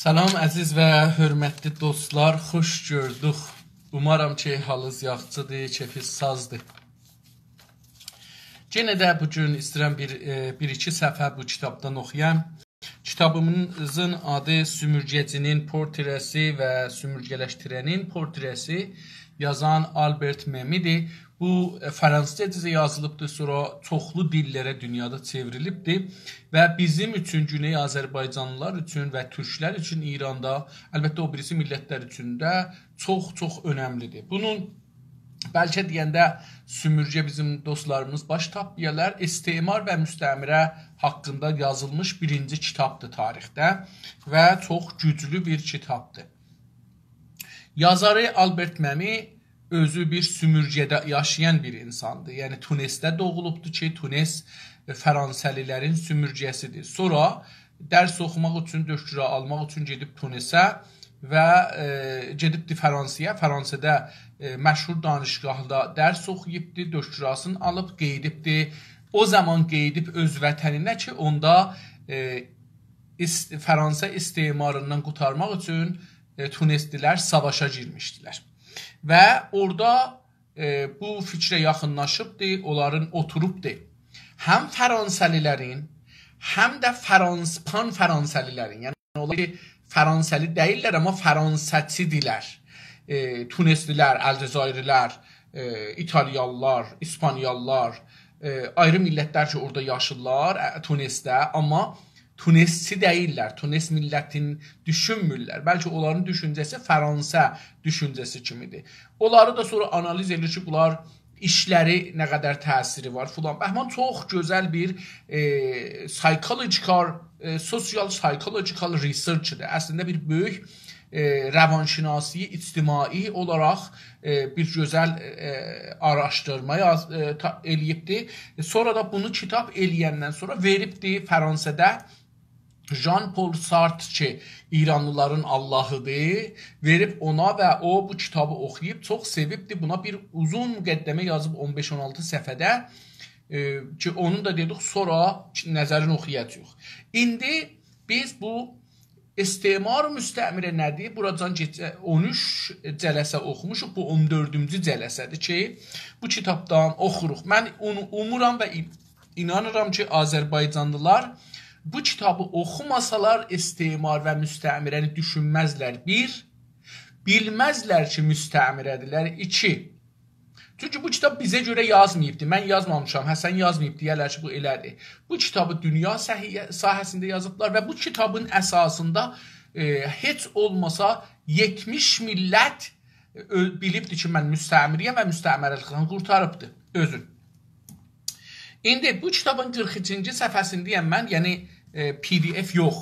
Salam əziz və hörmətli dostlar, xoş gördük. Umarım ki, halınız yaxşıdır, keyfiniz sazdır. Yenə də bugün istəyirəm bir-iki səhifə bu kitabdan oxuyam. Kitabımızın adı Sümürgəcinin portresi və Sümürgələşdirənin portresi, yazan Albert Memmidir. Bu fransızca yazılıbdır, sonra çoxlu dillərə dünyada çevrilibdir və bizim üçün, Güney Azərbaycanlılar üçün və türklər üçün İranda, əlbəttə o birisi millətlər üçün də çox önəmlidir. Bunun bəlkə deyəndə sümürgə bizim dostlarımız baş tapmayalar, istimar və müstəmirə haqqında yazılmış birinci kitabdır tarixdə və çox güclü bir kitabdır. Yazarı Albert Memmi özü bir sümürgədə yaşayan bir insandır. Yəni Tunesdə doğulubdur ki, Tunes Fransəlilərin sümürgəsidir. Sonra dərs oxumaq üçün, döktürə almaq üçün gedib Tunesə və gedibdi Fransaya. Fransada məşhur danışqahda dərs oxuyubdi, döktürasını alıb qeydibdi. O zaman qeydib öz vətəninə ki, onda Fransa istimarından qurtarmaq üçün Tuneslilər savaşa girmişdilər. Və orada bu fikrə yaxınlaşıbdır, onların oturubdur. Həm Fransəlilərin, həm də pan-Fransəlilərin, yəni onlar ki, Fransəli deyirlər, amma Fransəçidirlər. Tuneslilər, Əlcəzairilər, İtalyalılar, İspaniyalılar, ayrı millətlər ki, orada yaşırlar Tunesdə, amma Tunesçi deyirlər, Tunes millətini düşünmürlər. Bəlkə onların düşüncəsi Fransa düşüncəsi kimidir. Onları da sonra analiz edir ki, bunlar işləri nə qədər təsiri var filan. Bəhman çox gözəl bir social psychological research-dir. Əslində bir böyük rəvanşinasi, ictimai olaraq bir gözəl araşdırma eləyibdir. Sonra da bunu kitab eləyəndən sonra veribdir Fransada Jean-Paul Sartre ki, İranlıların Allahıdır, verib ona və o bu kitabı oxuyub, çox sevibdir. Buna bir uzun müqəddəmə yazıb 15-16 səhifədə ki, onun da dedik, sonra nəzərini oxuyacaq. İndi biz bu istimar müstəmirə nədir? Buradan 13 cələsə oxumuşuq, bu 14-cü cələsədir ki, bu kitabdan oxuruq. Mən umuram və inanıram ki, Azərbaycanlılar bu kitabı oxumasalar istimar və müstəmirəni düşünməzlər. Bir, bilməzlər ki, müstəmirədirlər. İki, çünki bu kitab bizə görə yazmayıbdır. Mən yazmamışam, Həsən yazmayıb deyərlər ki, bu elədir. Bu kitabı dünya sahəsində yazıblar və bu kitabın əsasında heç olmasa 70 millət bilibdir ki, mən müstəmiriyəm və müstəmirəlikdən qurtarıbdır özün. İndi bu kitabın 42-ci səhifəsindəyəm mən, yəni PDF yox,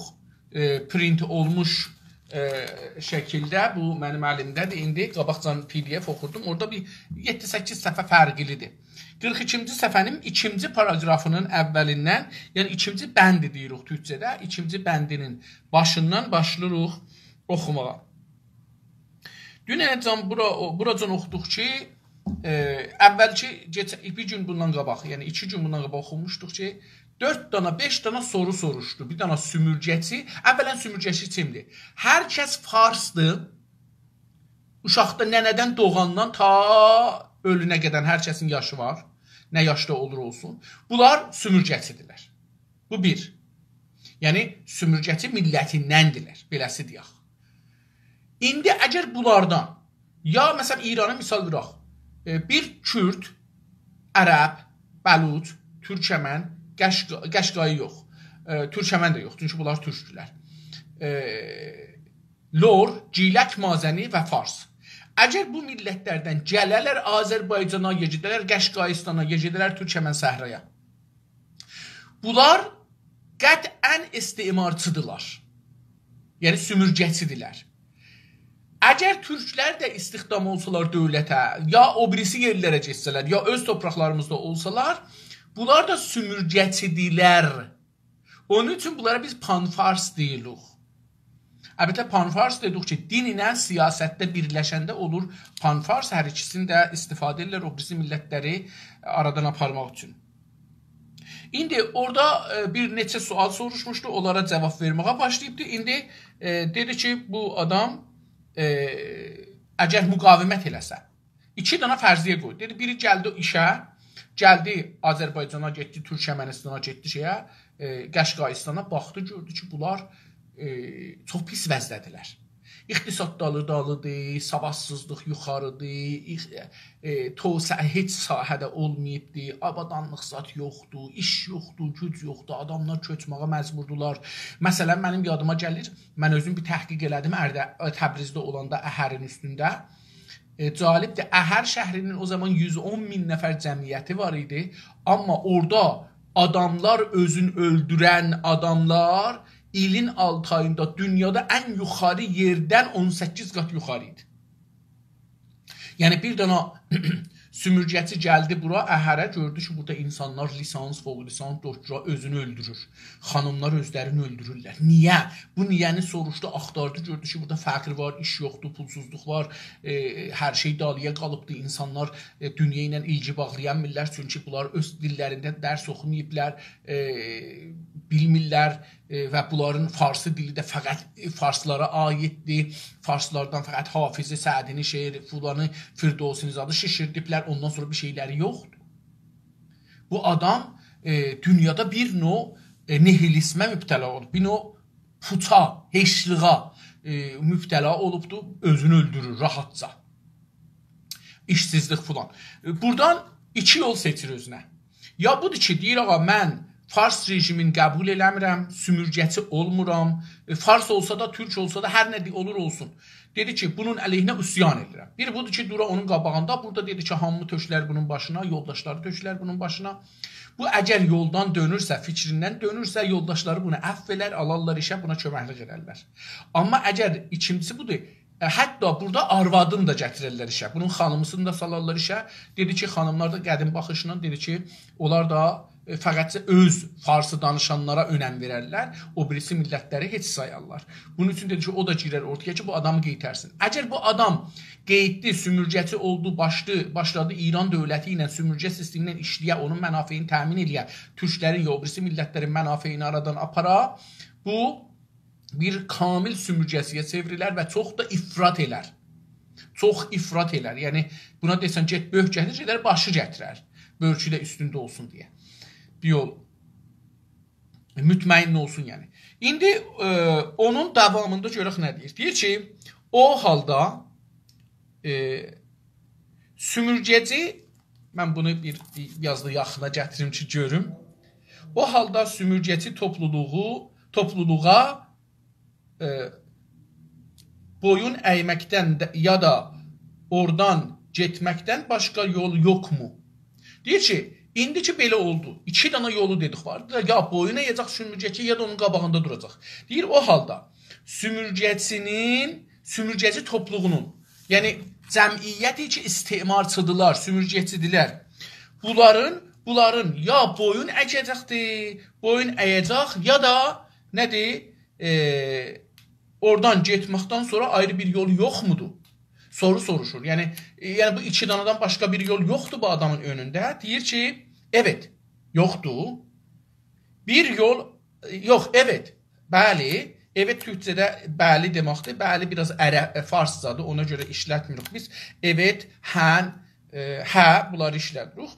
print olmuş şəkildə, bu mənim əlimdədir. İndi qabaqcan PDF oxurdum, orada bir 7-8 səhifə fərqlidir. 42-ci səhifənin 2-ci paragrafının əvvəlindən, yəni 2-ci bəndi deyirik türkçədə, 2-ci bəndinin başından başlayırıq oxumağa. Dünən buracan oxuduq ki, əvvəlki bir gün bundan qabaq, yəni 2 gün bundan qabaq oxumuşduq ki, 4 dana, 5 dana soru soruşdu. Bir dana sümürgəçi, əvvələn sümürgəçi kimdir? Hər kəs farsdır. Uşaqda nənədən doğandan ta ölünə qədər hər kəsin yaşı var. Nə yaşda olur olsun. Bunlar sümürgəçidirlər. Bu bir. Yəni, sümürgəçi millətindəndirlər. Beləsi deyək. İndi əgər bunlardan, ya məsələn İranı misal verək, bir Kürd, Ərəb, Bəluc, Türkəmən, Qəşqayı yox. Türkəmən də yox, çünki bunlar türkdülər. Lor, Gilək, Mazəni və Fars. Əgər bu millətlərdən gələrlər Azərbaycana, gedərlər Qəşqayistana, gedərlər Türkəmən səhraya. Bunlar qətən istimarçıdırlar. Yəni sümürgəçidirlər. Əgər türklər də istihdam olsalar dövlətə, ya o birisi yerlərə geçsələr, ya öz torpaqlarımızda olsalar, bunlar da sümürgəçidirlər. Onun üçün bunlara biz panfars deyirik. Əlbəttə panfars dedik ki, din ilə siyasətdə birləşəndə olur. Panfars hər ikisini də istifadə edirlər o birisi millətləri aradan aparmaq üçün. İndi orada bir neçə sual soruşmuşdu, onlara cavab verməyə başlayıbdı. İndi dedi ki, bu adam əgər müqavimət eləsə, 2 dana fərziyyə qoydu. Dedi, biri gəldi işə, gəldi Azərbaycana, getdi Türkmənistana, getdi şeyə, Qəşqaistana, baxdı, gördü ki, bunlar çox pis vəzdədirlər. İqtisad dalıdır, savadsızlıq yuxarıdır, heç sahədə olmayıbdır, avadanlıq zat yoxdur, iş yoxdur, güc yoxdur, adamlar köçməyə məcburdular. Məsələn, mənim yadıma gəlir, mən özüm bir təhqiq elədim Təbrizdə olanda Əhərin üstündə. Calibdir, Əhər şəhrinin o zaman 110 min nəfər cəmiyyəti var idi, amma orada adamlar özün öldürən adamlar ilin 6 ayında dünyada ən yuxarı yerdən 18 qat yuxarı idi. Yəni bir dana sümürgəçi gəldi bura, Əhərə, gördü ki, burada insanlar lisans, fol lisans, doktora özünü öldürür. Xanımlar özlərini öldürürlər. Niyə? Bu niyəni soruşdu, axtardı, gördü ki, burada fəqir var, iş yoxdur, pulsuzluq var, hər şey dalıya qalıbdır. İnsanlar dünya ilə ilgi bağlayanmirlər, çünki bunlar öz dillərində dərs oxumayıblar, bilmirlər və bunların farsı dili də fəqət farslara aiddir. Farslardan fəqət Hafizi, Sədini, şeir, Fulanı, Firdosini zadı şişirdiblər, ondan sonra bir şeyləri yoxdur. Bu adam dünyada bir növ nihilismə mübtəla olub, bir növ puta, heçliğa mübtəla olubdur, özünü öldürür rahatca. İşsizlik filan. Buradan 2 yol seçir özünə. Ya budur ki, deyir, ağa, mən Fars rejimin qəbul eləmirəm, sümürgəçi olmuram, Fars olsa da, Türk olsa da, hər nə olur olsun. Dedi ki, bunun əleyhinə üsyan edirəm. Bir budur ki, dura onun qabağında, burada dedi ki, hamı töklər bunun başına, yoldaşları töklər bunun başına. Bu əgər yoldan dönürsə, fikrindən dönürsə, yoldaşları bunu əfv elər, alarlar işə, buna köməklik edərlər. Amma əgər ikincisi budur, hətta burada arvadını da gətirirlər işə, bunun xanımısını da salarlar işə. Dedi ki, xanımlar da qədim baxışla dedi ki, onlar da fəqətcə öz farsı danışanlara önəm verərlər, o birisi millətləri heç sayarlar. Bunun üçün dedi ki, o da girər ortaya ki, bu adamı qeytərsin. Əgər bu adam qeydli, sümürgəçi oldu, başladı İran dövləti ilə sümürgə sistemindən işləyə, onun mənafeyini təmin eləyə, türklərin, o birisi millətlərin mənafeyini aradan apara, bu bir kamil sümürgəsiyə çevrilər və çox da ifrat elər. Çox ifrat elər. Yəni, buna desən, get böyük gətir, gedər, başı gətirər. Böyükü də üstündə olsun deyə. Bir yol mütməyin olsun yəni. İndi onun davamında görək nə deyir? Deyir ki, o halda sümürgəci, mən bunu bir yazılı yaxına gətirim ki, görüm. O halda sümürgəci topluluğa boyun əyməkdən ya da oradan getməkdən başqa yol yoxmu? Deyir ki, İndi ki, belə oldu. 2 dana yolu dedik var. Ya boyun əyəcək sümürgəçi, ya da onun qabağında duracaq. Deyir, o halda sümürgəci topluğunun, yəni cəmiyyəti ki, istemarçıdırlar, sümürgəçidirlər. Bunların ya boyun əkəcəkdir, boyun əyəcək, ya da nədir? Oradan getməkdən sonra ayrı bir yol yoxmudur? Soru soruşur. Yəni bu 2 danadan başqa bir yol yoxdur bu adamın önündə. Deyir ki, evet, yoxdur. Bir yol, yox, evet, bəli. Evet türkçədə bəli deməkdir. Bəli biraz farscadır, ona görə işlətmirik biz. Evet, hə, bunları işlədirik.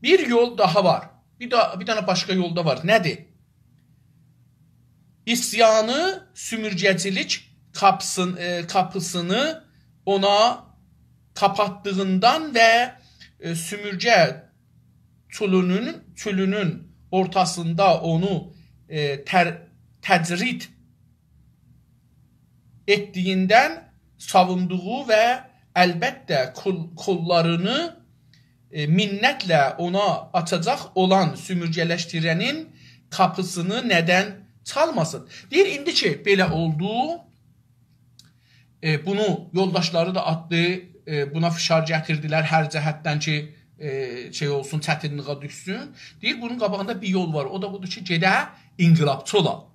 Bir yol daha var. Bir dana başqa yolda var. Nədir? İsyanı, sümürgəcilik qapısını ona kapattığından və sümürgə çölünün ortasında onu təcrid etdiyindən savunduğu və əlbəttə kollarını minnətlə ona açacaq olan sümürgələşdirənin qapısını nədən çalmasın? Deyir, indi ki, belə oldu, bunu yoldaşları da atdı, buna fişar gətirdilər hər cəhətdən ki, olsun, çətinliğə düşsün. Deyir, bunun qabağında bir yol var, o da budur ki, gedə inqilabçı ola,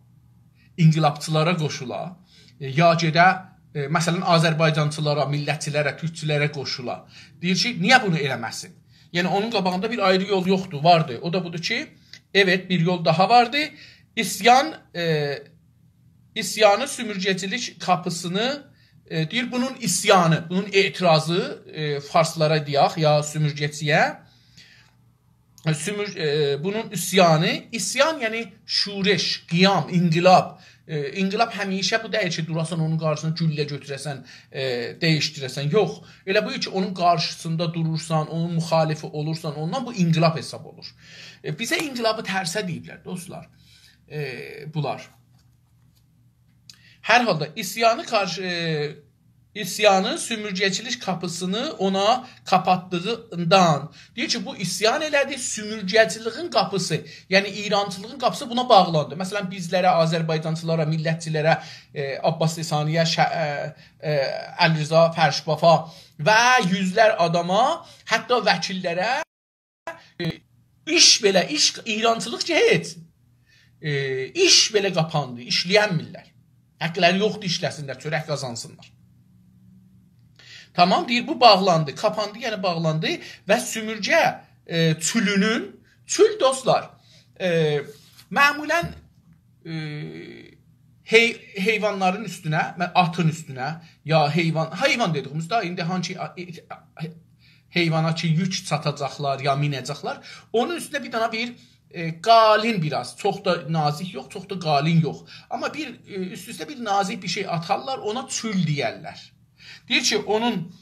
inqilabçılara qoşula, ya gedə, məsələn, Azərbaycançılara, millətçilərə, türkçülərə qoşula. Deyir ki, niyə bunu eləməsin? Yəni, onun qabağında bir ayrı yol yoxdur, vardı. O da budur ki, evet, bir yol daha vardı. İsyan İsyanı, sümürgecilik kapısını deyir, bunun isyanı, bunun etirazı farslara deyək ya sümürgeciyə. Bunun isyan yəni şureş, qiyam, inqilab. İnqilab həmişə bu deyil ki, durasan onun qarşısına güllə götürəsən, dəyişdirəsən. Yox, elə bu ki, onun qarşısında durursan, onun müxalifi olursan, ondan bu inqilab hesab olur. Bizə inqilabı tərsə deyiblər, dostlar. Bunlar. Hər halda İsyanı, sümürgecilik kapısını ona kapatdığından deyir ki, bu isyan elədi, sümürgeciliğin kapısı, yəni İrançılığın kapısı buna bağlandı. Məsələn, bizlərə, Azərbaycançılara, millətçilərə, Abbas Lisaniyə, Əli Rza Fərşbafa və yüzlər adama, hətta vəkillərə İrançılıq ki, heç. İş belə qapandı, işləyənmirlər. Həqqləri yoxdur, işləsinlər, çörək qazansınlar. Tamam, deyir, bu bağlandı, kapandı, yəni bağlandı və sümürgə çül dostlar, məmulən heyvanların üstünə, atın üstünə, ya heyvan dediyimizdə, indi hangi heyvana ki, yük çatacaqlar, ya minəcəklər, onun üstünə bir dana bir qalin biraz, çox da nazik yox, çox da qalin yox. Amma üst-üstə bir nazik bir şey atarlar, ona çül deyərlər. Deyir ki, onun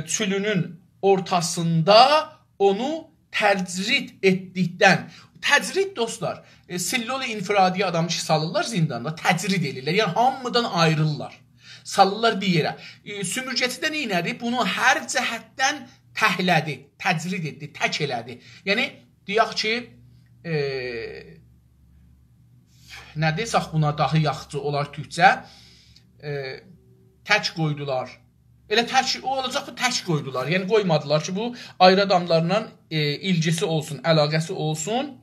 çülünün ortasında onu təcrid etdikdən, təcrid dostlar, sillol-i infiradiyə adamı ki, salırlar zindanda, təcrid edirlər, yəni hamıdan ayrılırlar, salırlar bir yerə. Sümürgəçi də neynədir? Bunu hər cəhətdən təhlədi, təcrid etdi, tək elədi. Yəni, deyək ki, nə desək buna daha yaxçı olar türkcə, tək qoydular. Elə tək, o olacaq bu tək qoydular. Yəni qoymadılar ki, bu ayrı adamlarla ilgisi olsun, əlaqəsi olsun.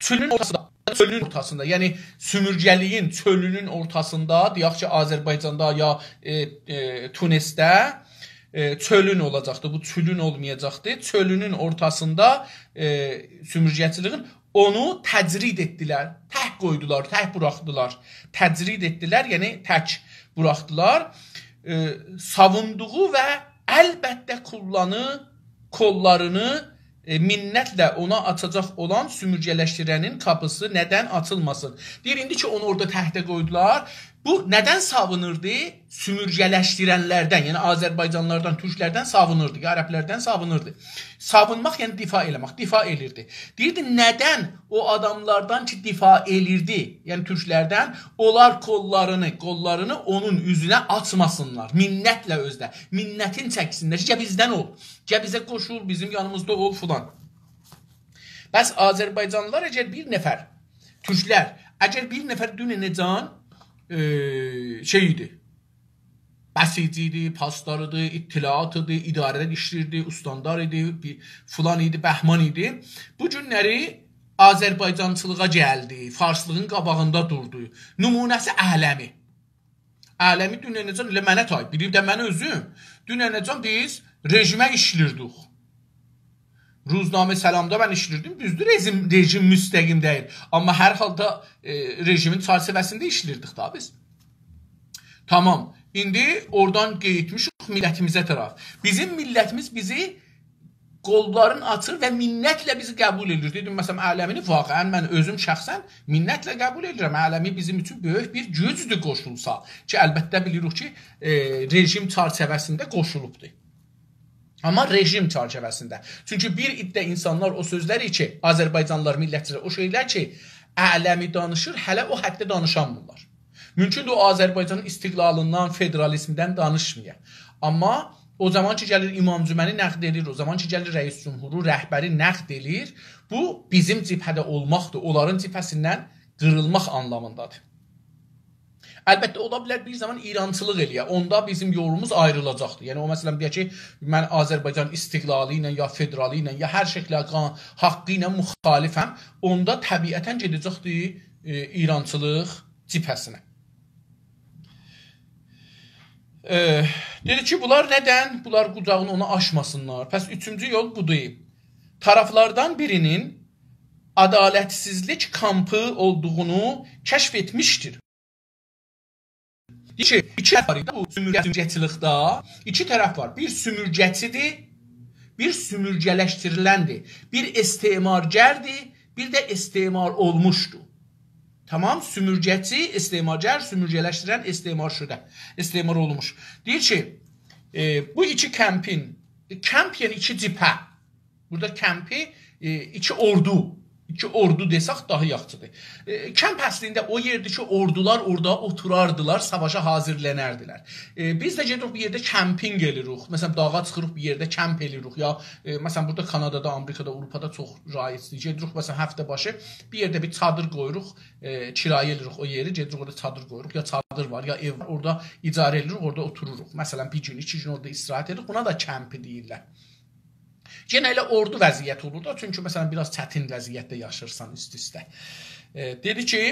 Çölün ortasında, yəni sümürgəliyin çölünün ortasında, deyək ki, Azərbaycanda ya Tunisdə çölün olacaqdı. Bu çölün olmayacaqdı. Çölünün ortasında sümürgəçiliğin onu təcrid etdilər, tək qoydular, tək buraxdılar. Təcrid etdilər, yəni tək buraxdılar. Savunduğu və əlbəttə kollarını minnətlə ona açacaq olan sümürgələşdirənin kapısı nədən açılmasın? Deyir, indi ki, onu orada təhtə qoydular. Bu nədən savunurdu? Sümürgələşdirənlərdən, yəni Azərbaycanlardan, türklərdən savunurdu, ərəblərdən savunurdu. Savunmaq, yəni difa eləmək, difa elirdi. Deyirdi, nədən o adamlardan ki, difa elirdi, yəni türklərdən, onlar qollarını onun üzünə açmasınlar, minnətlə özdə, minnətin çəksinlər, gəl bizdən ol, gəl bizə qoşul, bizim yanımızda ol filan. Bəs Azərbaycanlılar, əgər bir nəfər, türklər, əgər bir nəfər dünənəcan şeydi, bəsici idi, pastarıdı, ittilaat idi, idarədən işlirdi, ustandar idi, filan idi, bəhman idi. Bu günləri Azərbaycançılığa gəldi, farslığın qabağında durdu. Nümunəsi Ələmi. Ələmi dünənəcan ilə mənə tay, biri də mən özüm. Dünənəcan biz rejimə işlirdik. Ruznamə Səlamda mən işlirdim, düzdür, rejim müstəqim deyil. Amma hər halda rejimin çərçivəsində işlirdik da biz. Tamam, indi oradan qeytmişik millətimizə tərəf. Bizim millətimiz bizi qolların açır və minnətlə bizi qəbul edir. Dedim, məsələn, Ələmini vaqəən mən özüm şəxsən minnətlə qəbul edirəm. Ələmi bizim üçün böyük bir gücdür qoşulsa. Ki, əlbəttə bilirik ki, rejim çərçivəsində qoşulubdur. Amma rejim çərçivəsində. Çünki bir iddə insanlar o sözləri ki, Azərbaycanlılar, millətçilər, o şeylər ki, Ələmi danışır, hələ o həddə danışanmırlar. Mümkündür o Azərbaycanın istiqlalından, federalizmdən danışmaya. Amma o zaman ki, gəlir İmam Cüməni nəqd edir, o zaman ki, gəlir Rəis Cümhuru, rəhbəri nəqd edir, bu bizim cibhədə olmaqdır, onların cibhəsindən qırılmaq anlamındadır. Əlbəttə, ola bilər bir zaman İrançılıq eləyə. Onda bizim yolumuz ayrılacaqdır. Yəni, o məsələn, deyək ki, mən Azərbaycan istiqlalı ilə, ya federalı ilə, ya hər şəklə haqqı ilə müxalifəm. Onda təbiətən gedəcəkdir İrançılıq cibhəsinə. Dedi ki, bunlar nədən? Bunlar qucağını ona aşmasınlar. Pəs üçüncü yol budur. Taraflardan birinin adaletsizlik kampı olduğunu kəşf etmişdir. İki tərəf var idi bu sümürgəçilikdə. İki tərəf var. Bir sümürgəçidir, bir sümürgələşdiriləndir. Bir istemargərdir, bir də istemar olmuşdur. Tamam, sümürgəçi, istemargər, sümürgələşdirən, istemar olmuş. Deyir ki, bu iki kəmpin, kəmp yəni iki cibhə. Burada kəmpi iki ordu desək daha yaxşıdır. Kəmp əslində o yerdir ki, ordular orada oturardılar, savaşa hazırlənərdilər. Biz də gedirik bir yerdə kəmpinq edirik. Məsələn, dağa çıxırıq bir yerdə kəmp edirik. Ya məsələn, burada Kanadada, Amerikada, Avropada çox rayicdir. Gedirik məsələn həftə başı bir yerdə bir çadır qoyuruq, kirayə edirik o yeri, gedirik orada çadır qoyuruq. Ya çadır var, ya ev var, orada icarə edirik, orada otururuq. Məsələn, bir gün, 2 gün orada istirahət edirik. Buna da kəmpi deyirlər. Yenə elə ordu vəziyyət olur da, çünki məsələn biraz çətin vəziyyətdə yaşırsan üst-üstə. Dedi ki,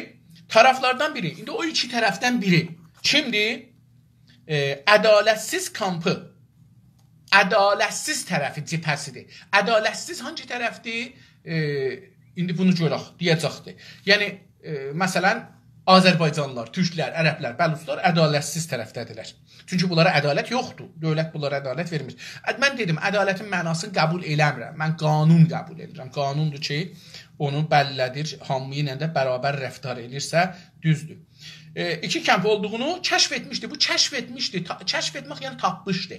tərəflərdən biri, indi o iki tərəfdən biri kimdir? Ədalətsiz kampı, ədalətsiz tərəfi cibhəsidir. Ədalətsiz hangi tərəfdir? İndi bunu görək, deyəcəkdir. Yəni, məsələn, Azərbaycanlılar, türklər, ərəblər, bəluslar ədalətsiz tərəfdədirlər. Çünki bunlara ədalət yoxdur. Dövlət bunlara ədalət vermir. Mən dedim, ədalətin mənasını qəbul eləmirəm. Mən qanun qəbul edirəm. Qanundur ki, onu bəllilədir, hamı ilə də bərabər rəftar edirsə, düzdür. İki kəmp olduğunu kəşf etmişdi. Bu kəşf etmişdi. Kəşf etmək yəni tapmışdı.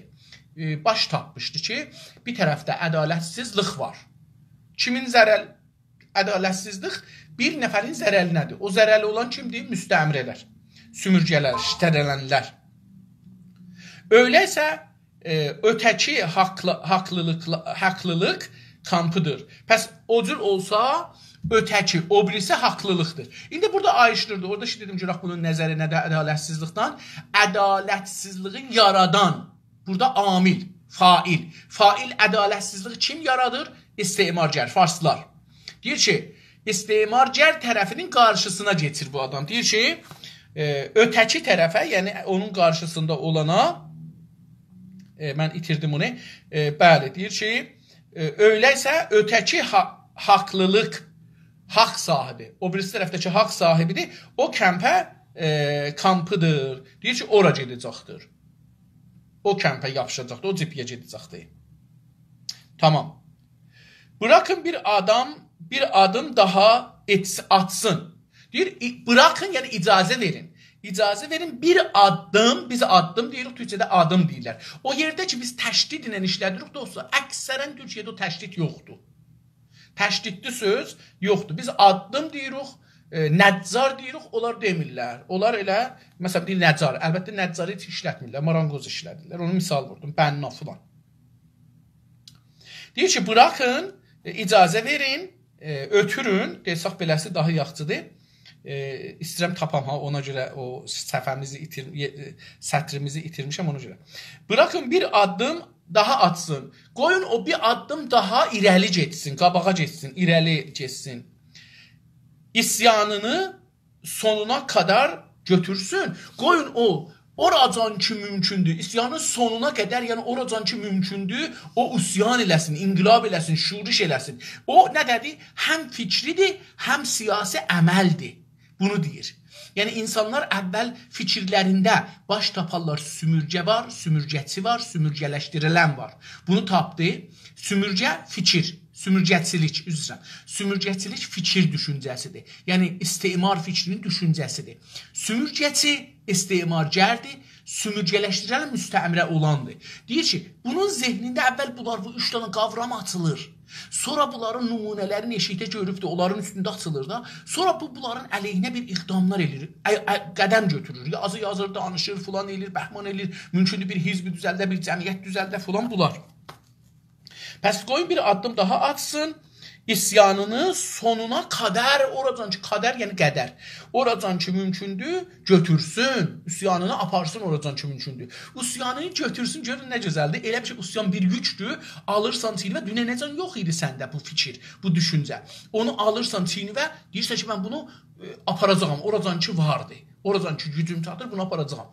Baş tapmışdı ki, bir tərəfdə ədalətsizlik var. Kimin zərəl? Ədalətsizlik bir nəfərin zərəlinədir. O zərəli olan kimdir? Müstəmrələr, sümürgələr, iştərələnlər. Öyləsə, ötəki haqlılıq kampıdır. Pəs o cür olsa, ötəki, o birisi haqlılıqdır. İndi burada ayrışdırdı. Orada ki, dedim ki, bunun nəzəri nədə ədalətsizlikdən? Ədalətsizliğin yaradan, burada amil, fail. Fail ədalətsizliği kim yaradır? İstemargər, farslar. Deyir ki, istemargər tərəfinin qarşısına geçir bu adam. Deyir ki, ötəki tərəfə, yəni onun qarşısında olana, mən itirdim onu, bəli, deyir ki, öyləysə ötəki haqlılıq, haqq sahibi, o birisi tərəfdəki haqq sahibidir, o kəmpə kampıdır. Deyir ki, ora gedəcəkdir. O kəmpə yapışacaqdır, o cipiyə gedəcəkdir. Tamam. Bırakın bir adım daha atsın. Deyir, bırakın, yəni icazə verin. İcazə verin, bir addım, biz addım deyirik, Türkçədə adım deyirlər. O yerdə ki, biz təşdid ilə işlədirik, dostlar, əksərən Türkçədə o təşdid yoxdur. Təşdidli söz yoxdur. Biz addım deyirik, nəccar deyirik, onlar demirlər. Onlar elə, məsələn, deyir nəccar. Əlbəttə, nəccarı heç işlətmirlər, marangoz işlədirlər. Onu misal vurdum, bənna filan. Deyir ki, bırakın, icazə verin, ötürün, desək beləsi daha yaxşıdır. İstəyirəm tapam ha, ona görə o sətrimizi itirmişəm ona görə. Bırakın bir addım daha atsın. Qoyun o bir addım daha irəli getsin, qabağa getsin, irəli getsin. İsyanını sonuna kadar götürsün. Qoyun o oracan ki mümkündür. İsyanın sonuna qədər, yəni oracan ki mümkündür, o üsyan eləsin, inqilab eləsin, şuriş eləsin. O nə dedi? Həm fikridir, həm siyasi əməldir. Bunu deyir. Yəni insanlar əvvəl fikirlərində baş taparlar, sümürgə var, sümürgəçi var, sümürgələşdirilən var. Bunu tapdı. Sümürgə fikir, sümürgəçilik, üzrəm. Sümürgəçilik fikir düşüncəsidir. Yəni istemar fikrinin düşüncəsidir. Sümürgəçi istemargərdir, sümürgələşdirən müstəmrə olandır. Deyir ki, bunun zehnində əvvəl bunlar bu 3 dənə qavram açılır. Sonra bunların nümunələrini eşikdə görüb də onların üstündə açılır da. Sonra bunların əleyhinə bir iqdamlar edir, qədəm götürür. Yazı yazır, danışır, filan edir, bəhman edir. Mümkündür bir hizbi düzəldə, bir cəmiyyət düzəldə filan bunlar. Pəs qoyun bir addım daha atsın. İsyanını sonuna kadar, oradan ki, kadər yəni qədər, oradan ki mümkündür, götürsün, üsyanını aparsın oradan ki mümkündür. Üsyanını götürsün, görün nə gözəldir, elə bir şey, üsyan bir yükdür, alırsan çiynivə, dünənəcən yox idi səndə bu fikir, bu düşüncə. Onu alırsan çiynivə, deyirsən ki, mən bunu aparacağam, oradan ki vardı, oradan ki gücüm çatır, bunu aparacağam.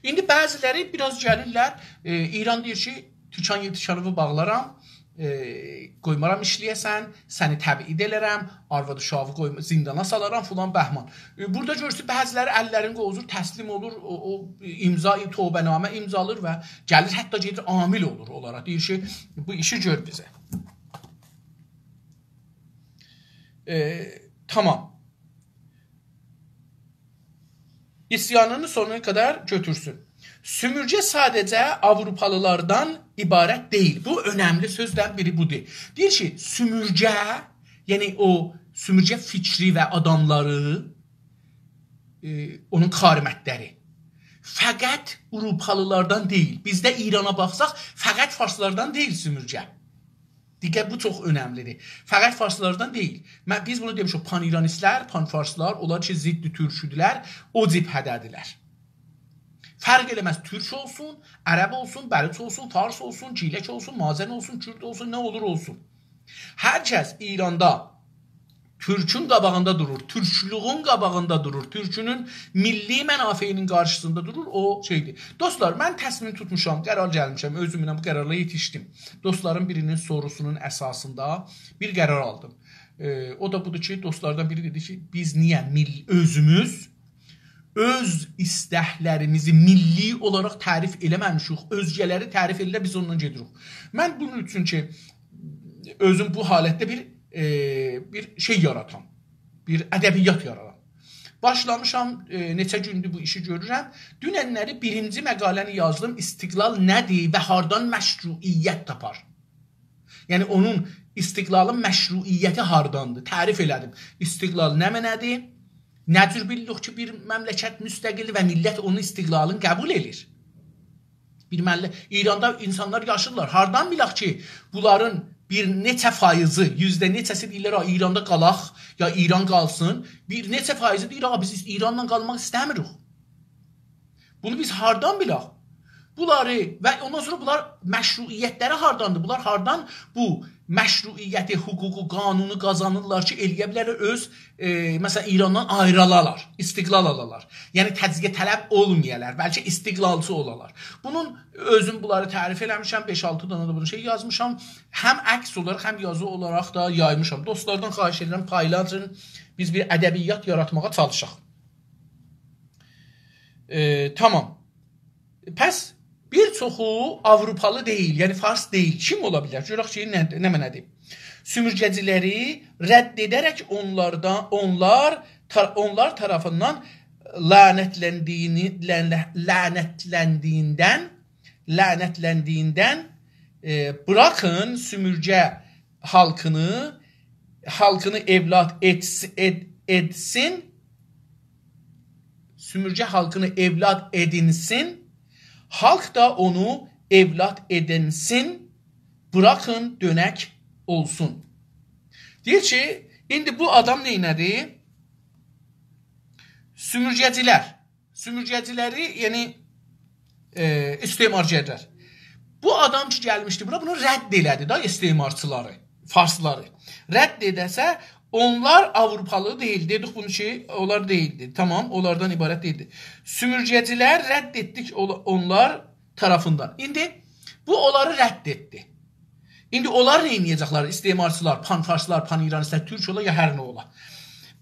İndi bəziləri biraz gəlirlər, İran deyir ki, Türkan Yetişanovu bağlaram, qoymaram işləyəsən, səni təbid edərəm, arvad uşağı zindana salaram filan bəhman. Burada görürsün bəziləri əllərini qovuzur, təslim olur, o imza, tövbənamə imzalır və gəlir hətta gedir amil olur onlara. Deyir ki, bu işi gör bizə. Tamam. İsyanını sonuna kadar götürsün. Sümürce sadece Avrupalılardan ibaret değil. Bu önemli sözden biri budur. Deyir ki, sümürce, yani o sümürce fikri ve adamları, onun karimətləri. Fəqət Avrupalılardan değil. Bizdə İrana baxsaq, fəqət farslardan değil sümürce. Diqqət, bu çox önəmlidir. Fəqət farslardan deyil. Biz bunu demişik, pan-İranistlər, pan-farslar, onlar ki, ziddi türküdülər, o cibhədədirlər. Fərq eləməz, türk olsun, ərəb olsun, bəluç olsun, fars olsun, cilək olsun, mazən olsun, kürd olsun, nə olur olsun. Hər kəs İranda türkün qabağında durur, türklüğün qabağında durur, türkünün milli mənafeyinin qarşısında durur, o şeydir. Dostlar, mən təsmin tutmuşam, qərar gəlmişəm, özümlə bu qərarla yetişdim. Dostların birinin sorusunun əsasında bir qərar aldım. O da budur ki, dostlardan biri dedi ki, biz niyə özümüz öz istəklərimizi milli olaraq tərif eləməmişik, özgələri tərif eləyə biz ondan gedirik. Mən bunun üçün ki, özüm bu halətdə bir şey yaratam, bir ədəbiyyat yaratam. Başlamışam, neçə gündür bu işi görürəm. Dünənləri birinci məqaləni yazdım, İstiqlal nədir və hardan məşruiyyət tapar? Yəni, onun istiqlalın məşruiyyəti hardandır? Tərif elədim. İstiqlal nə mənədir? Nə cür bilirik ki, bir məmləkət müstəqil və millət onun istiqlalını qəbul edir? İranda insanlar yaşırlar. Hardan bilək ki, bunların bir neçə faizi, yüzdə neçəsi deyirlər, İranda qalaq, ya İran qalsın. Bir neçə faizi deyir, biz İranla qalmaq istəmirik. Bunu biz hardan bilək? Bunları və ondan sonra bunlar məşruiyyətləri hardandır? Bunlar hardan bu məşruiyyəti, hüququ, qanunu qazanırlar ki, eləyə bilərlər öz, məsələn, İrandan ayrılalar, istiqlal alalar. Yəni, təcziyə tələb olmayalar, bəlkə istiqlalçı olalar. Bunun özüm bunları tərif eləmişəm, 5-6 dana da bunu şey yazmışam. Həm əks olaraq, həm yazı olaraq da yaymışam. Dostlardan xahiş edirəm, paylaşın, biz bir ədəbiyyat yaratmağa çalışaq. Tamam. Pəs, bir çoxu Avrupalı deyil, yəni fars deyil. Kim ola bilər? Görək ki, nə mənədir? Sümürgəciləri rədd edərək onlar tərəfindən lənətləndiyindən bırakın sümürgə halkını evlat etsin, sümürgə halkını evlat edinsin, halk da onu evlat edinsin, bırakın dönək olsun. Deyir ki, indi bu adam neynədir? Sümürgəciləri, yəni istemarcılar. Bu adam ki, gəlmişdi bura, bunu rədd elədi da istemarçıları, farsları. Rədd edəsə, onlar Avrupalı deyil. Dedik bunu ki, onlar deyildi. Tamam, onlardan ibarət deyildi. Sümürgəcilər rədd etdik onlar tarafından. İndi bu onları rədd etdi. İndi onlar nə edəcəklər? İstemarçılar, pan-farslar, pan-İranistlər, türk ola ya hər nə ola.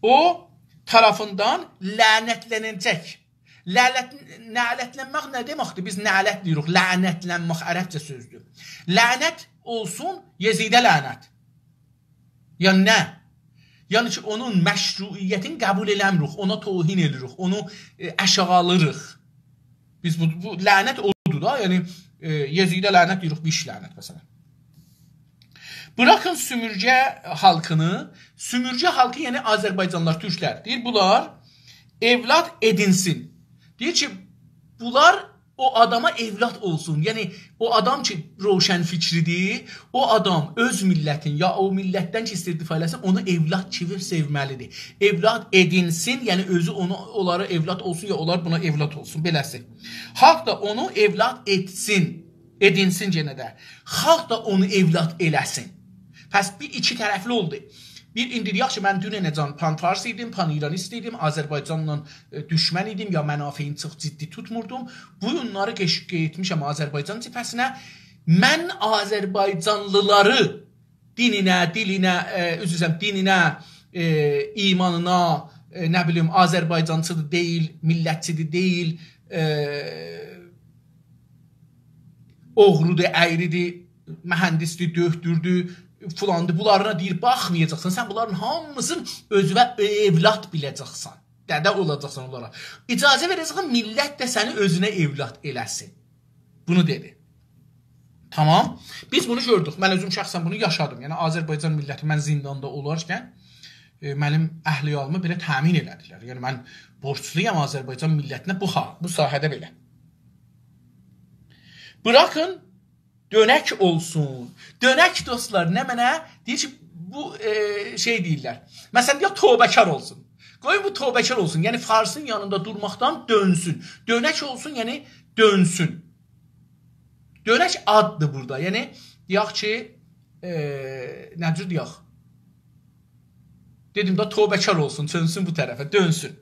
O tarafından lənətlənəcək. Lənətlənmək nə deməkdir? Biz nələt deyirik. Lənətlənmək ərəbcə sözdür. Lənət olsun, Yezidə lənət. Yəni nə? Yəni ki, onun məşruiyyətini qəbul eləmirik, ona tohin edirik, onu əşğalırıq. Biz bu lənət odur da, yəni Yezidə lənət deyirik, bir iş lənət məsələn. Bırakın sümürgə halkını, sümürgə halkı yəni Azərbaycanlılar, türklər deyir, bunlar evlat edinsin. Deyir ki, bunlar o adama evlat olsun. Yəni, o adam ki, roşən fikridir, o adam öz millətin, ya o millətdən ki, istirdifa eləsin, onu evlat kimi sevməlidir. Evlat edinsin, yəni özü onlara evlat olsun, ya onlar buna evlat olsun, beləsi. Xalq da onu evlat etsin, edinsin yenə də. Xalq da onu evlat eləsin. Pəs bir iki tərəfli oldu. Bir indi deyək ki, mən dünənəcən pan-fars idim, pan-İranist idim, Azərbaycanla düşmən idim, ya mənafeyini çox ciddi tutmurdum. Bu günləri qeşqə etmişəm Azərbaycan cibhəsinə. mən Azərbaycanlıları dininə, dilinə, dininə, imanına, nə bilim, Azərbaycancıdır deyil, millətçidir deyil, oğrudur, əyridir, mühəndisdir, döhdürdür, filandır. Bunlarına deyir, baxmayacaqsan. Sən bunların hamısını özünə evlat biləcəksən. Dədə olacaqsan onlara. İcazə verəcəksən, millət də səni özünə evlat eləsin. Bunu dedi. Tamam. Biz bunu gördük. Mən özüm şəxsən bunu yaşadım. Yəni, Azərbaycan milləti mən zindanda olarkən mənim əhliyalımı belə təmin elədilər. Yəni, mən borçluyam Azərbaycan millətinə bu sahədə belə. Bırakın, dönək olsun. Dönək dostlar, nə mənə? Deyir ki, bu şey deyirlər. Məsələn, ya tövbəkar olsun. Qoyun bu tövbəkar olsun. Yəni, Farsın yanında durmaqdan dönsün. Dönək olsun, yəni dönsün. Dönək addır burada. Yəni, deyək ki, necür deyək? Dedim da, tövbəkar olsun, dönsün bu tərəfə, dönsün.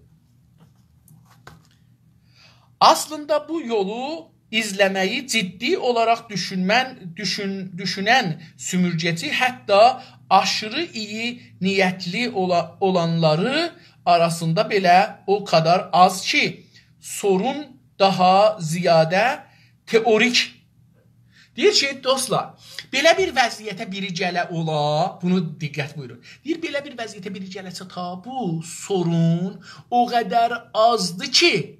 Aslında bu yolu izləməyi ciddi olaraq düşünən sümürgəci hətta aşırı iyi niyyətli olanları arasında belə o kadar az ki, sorun daha ziyadə teorik. Deyir ki, dostlar, belə bir vəziyyətə biri gələ ola, bunu diqqət buyurun. Deyir, belə bir vəziyyətə biri gələsə ta bu sorun o qədər azdır ki,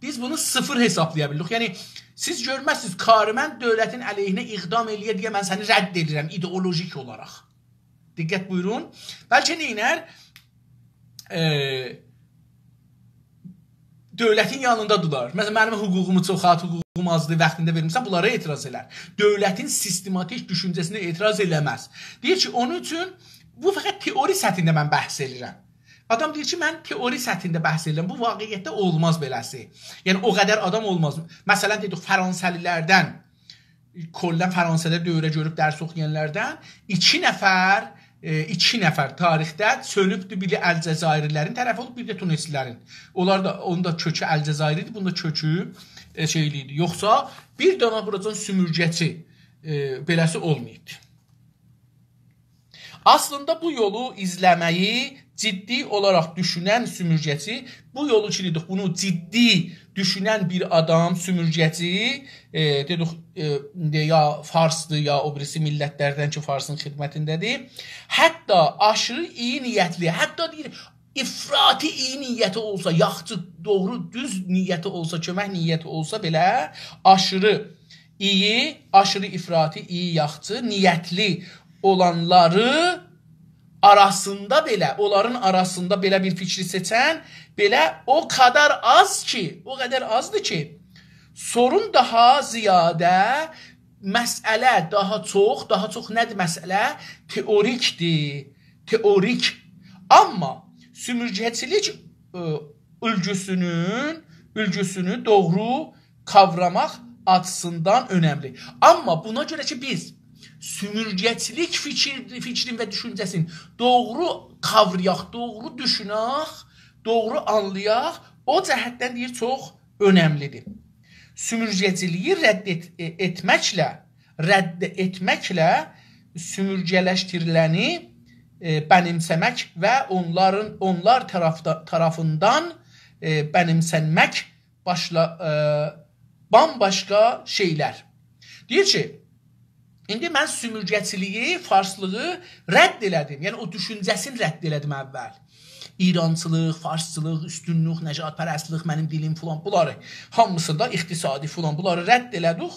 biz bunu sıfır hesablaya bilirik. Yəni, siz görməzsiniz, mən dövlətin əleyhinə iqdam eləyə deyə mən səni rədd edirəm ideolojik olaraq. Diqqət buyurun. Bəlkə neynər? Dövlətin yanındadılar. Məsələn, mənim hüququmu çoxalt, hüququm azdır, vaxtında vermirsən, bunlara etiraz elər. Dövlətin sistematik düşüncəsinə etiraz eləməz. Deyir ki, onun üçün bu fəqət teori səthində mən bəhs edirəm. Adam deyir ki, mən teori səthində bəhs edirəm. Bu vaqiyyətdə olmaz beləsi. Yəni, o qədər adam olmaz. Məsələn, dedik, Fransəlilərdən, kollən Fransədə dövrə görüb dərs oxuyanlardan 2 nəfər tarixdə sönübdür. Biri Əlcəzairlilərin tərəfi olub, bir də Tunislilərin. Onun da kökü Əlcəzairlidir, bunun da kökü şeyliydi. Yoxsa bir dana buracan sümürgəçi beləsi olmayıbdır. Aslında bu yolu izləməyi ciddi olaraq düşünən sümürgəci, bu yolu ki, dedik, bunu ciddi düşünən bir adam, sümürgəci, dedik, ya Farsdır, ya o birisi millətlərdən ki, Farsın xidmətindədir. Hətta aşırı iyi niyyətli, hətta deyir, ifrati iyi niyyəti olsa, yaxçı, doğru, düz niyyəti olsa, kömək niyyəti olsa belə, aşırı ifrati iyi, yaxçı, niyyətli olanları arasında belə, onların arasında belə bir fikri seçən, belə o kadar az ki, o qədər azdır ki, sorun daha ziyadə, məsələ daha çox nədir məsələ? Teorikdir, teorik. Amma sümürgəçilik ülgüsünü doğru kavramaq açısından önəmli. Amma buna görə ki, biz sümürgəçilik fikrin və düşüncəsini doğru kavrayaq, doğru düşünək, doğru anlayaq, o cəhətdən deyir, çox önəmlidir. Sümürgəciliyi rədd etməklə sümürgələşdiriləni bənimsəmək və onlar tərəfindən bənimsənmək bambaşqa şeylər. Deyir ki, İndi mən sümürgəçiliyi, farslığı rədd elədim. Yəni, o düşüncəsini rədd elədim əvvəl. İrançılıq, farsçılıq, üstünlük, nəcatpərəstlik, mənim dilim filan, bunları hamısında ixtisadi filan, bunları rədd elədik.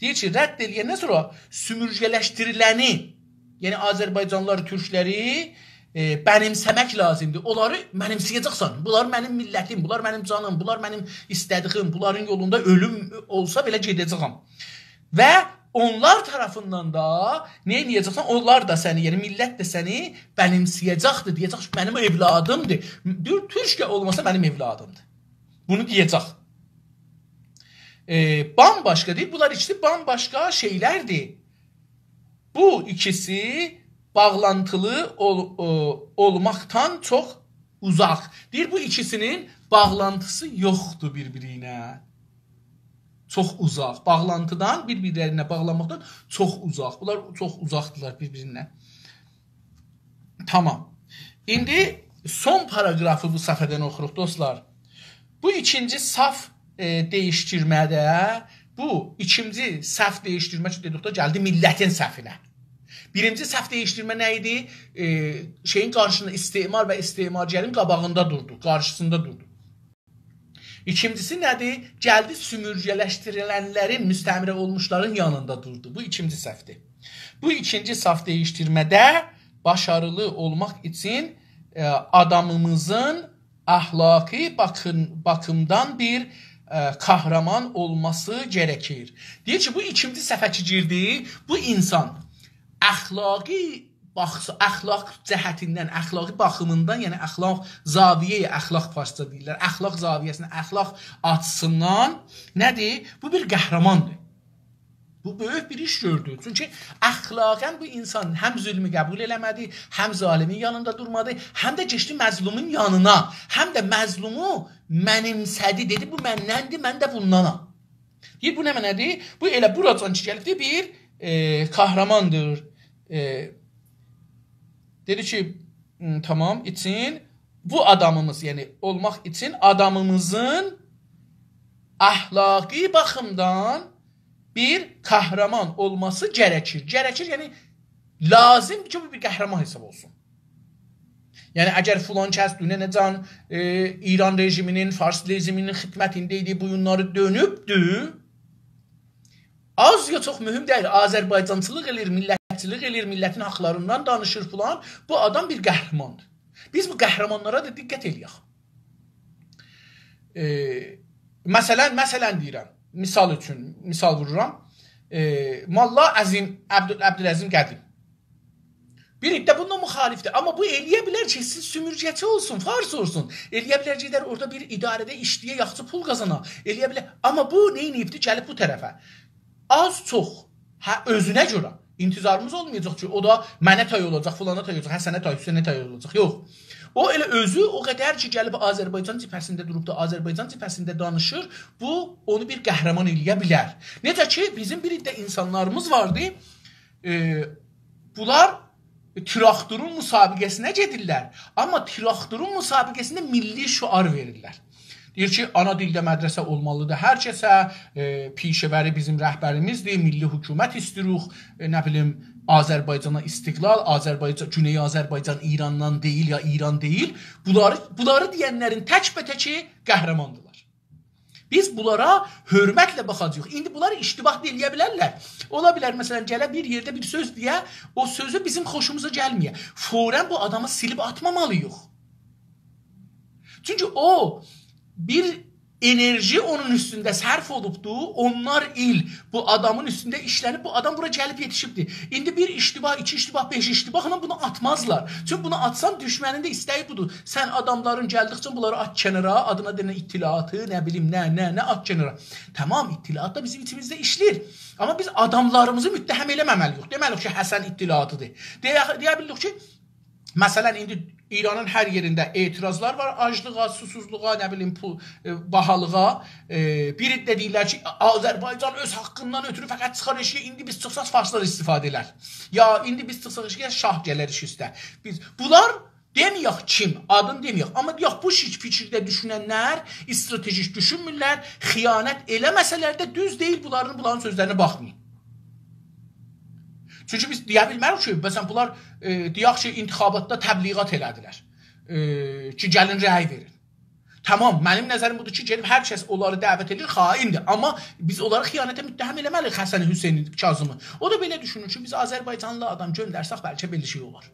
Deyir ki, rədd eləyəndən sonra sümürgələşdiriləni, yəni Azərbaycanlıları, türkləri bənimsəmək lazımdır. Onları mənimsəyəcəksən. Bunlar mənim millətim, bunlar mənim canım, bunlar mənim istədiyim, bunların yolunda ölüm olsa belə gedəcəyəm. Və onlar tərəfindən da nə edəcəksən? Onlar da səni, yəni millət də səni bənimsəyəcəkdir, deyəcək ki, mənim evladımdır. Türkçə olmasa mənim evladımdır. Bunu deyəcək. Bambaşqa deyil, bunlar ikisi bambaşqa şeylərdir. Bu ikisi bağlantılı olmaqdan çox uzaq. Deyir, bu ikisinin bağlantısı yoxdur bir-birinə. Çox uzaq. Bağlantıdan, bir-birlərinə bağlanmaqdan çox uzaq. Bunlar çox uzaqdırlar bir-birindən. Tamam. İndi son paragrafı bu səfədən oxuruq dostlar. Bu ikinci saf değiştirmədə, bu ikinci səhv değiştirmə ki dedikdə gəldi millətin səhvinə. Birinci səhv değiştirmə nə idi? Şeyin qarşısında istimar və istimarcıların qabağında durdu, qarşısında durdu. İkincisi nədir? Gəldi sümürgələşdirilənlərin, müstəmirə olmuşların yanında durdu. Bu ikinci səhvdir. Bu ikinci saf değiştirmədə başarılı olmaq üçün adamımızın əxlaqi baxımdan bir kahraman olması gerekir. Deyir ki, bu ikinci səhvə girdi. Bu insan əxlaq cəhətindən, əxlaqi baxımından, yəni əxlaq zaviyyə, əxlaq farsça deyirlər, əxlaq zaviyyəsindən, əxlaq açısından nədir? Bu bir qəhrəmandır. Bu böyük bir iş gördü. Çünki əxlaqən bu insan həm zülmü qəbul eləmədi, həm zalimin yanında durmadı, həm də keçdi məzlumun yanına, həm də məzlumu mənimsədi, dedi bu məndəndir, mən də bundanam. Deyir, bu nə mənədir? Bu elə buradan ki, gəlibdir, bir kahramandır. Dedi ki, tamam, için bu adamımız, yəni olmaq için adamımızın əxlaqi baxımdan bir kahraman olması gerekir. Gerekir, yəni lazımdır ki, bu bir qəhrəman hesab olsun. Yəni, əgər filan kəs dünənəcən İran rejiminin, Fars rejiminin xidmətindeydi, bugünləri dönübdür. Az ya çox mühüm deyil. Azərbaycançılıq elir, millətçilik elir, millətin haqlarından danışır filan. Bu adam bir qəhrəmandır. Biz bu qəhrəmanlara da diqqət eləyək. Məsələn deyirəm, misal vururam. Molla Əzim, Əbdüləzim Qədim. Bir iddə bununla müxalifdir. Amma bu eləyə bilər ki, siz sümürgəçi olsun, fars olsun. Eləyə bilər ki, orada bir idarədə işləyə, yaxşı pul qazana. Eləyə bilər. Amma bu neyniyibdir? Gəlib bu tərəfə. Az çox, özünə görə intizarımız olmayacaq ki, o da mənə tay olacaq, fulana tay olacaq, Həsənə tay, Hüseynə tay olacaq. Yox. O elə özü o qədər ki, gəlib Azərbaycan cibhəsində durub da Azərbaycan cibhəsində danışır, bu onu bir qəhrəman eləyə bilər. Necə ki, bizim bir iddə insanlarımız vardı, bunlar traktorun müsabiqəsinə gedirlər, amma traktorun müsabiqəsində milli şüar verirlər. Deyir ki, ana dildə mədrəsə olmalıdır hər kəsə, pişəvəri bizim rəhbərimizdir, milli hökumət istəyirik, nə bilim, Azərbaycana istiqlal, Güney Azərbaycan İrandan deyil ya İran deyil. Bunları deyənlərin tək-bətəki qəhrəmandırlar. Biz bunlara hörmətlə baxacağıq. İndi bunları iştibah eləyə bilərlər. Ola bilər, məsələn, gələ bir yerdə bir söz deyə, o sözü bizim xoşumuza gəlməyə. Forən bu adamı silib atmamalıyıq. Çünki o bir enerji onun üstündə sərf olubdur, onlar il bu adamın üstündə işlənib, bu adam bura gəlib yetişibdir. İndi bir iştibah, iki iştibah, beş iştibahla bunu atmazlar. Çünki bunu atsan düşmənin də istəyi budur. Sən adamların gəldikcə bunları at kənara, adına denə ittilatı, nə bilim, nə at kənara. Tamam, ittilat da bizim içimizdə işləyir. Amma biz adamlarımızı müttəhəm eləməməliyik. Deməliyik ki, Həsən ittilatıdır. Deyə bilirik ki, məsələn, indi İranın hər yerində etirazlar var, aclığa, susuzluğa, nə bilim, bahalığa. Biri də deyirlər ki, Azərbaycan öz haqqından ötürü fəqət çıxar eşiyə, indi biz çıxsaq farslar istifadə elər. Ya, indi biz çıxsaq eşiyə, şah gələr iş üstə. Bunlar deməyək kim, adını deməyək. Amma deyək, bu fikirdə düşünənlər, stratejik düşünmürlər, xiyanət eləməsələr də düz deyil, bunların sözlərinə baxmayın. Çünki biz deyə bilmərik ki, məsələn, bunlar deyək ki, intixabatda təbliğat elədilər ki, gəlin rəy verin. Tamam, mənim nəzərim budur ki, gəlib hər kəs onları dəvət edir, xaindir. Amma biz onları xiyanətə müttəhəm eləməliyik, Həsəni, Hüseyni, Kazımı. O da belə düşünür ki, biz Azərbaycanlı adam göndərsək, bəlkə belə şey olar.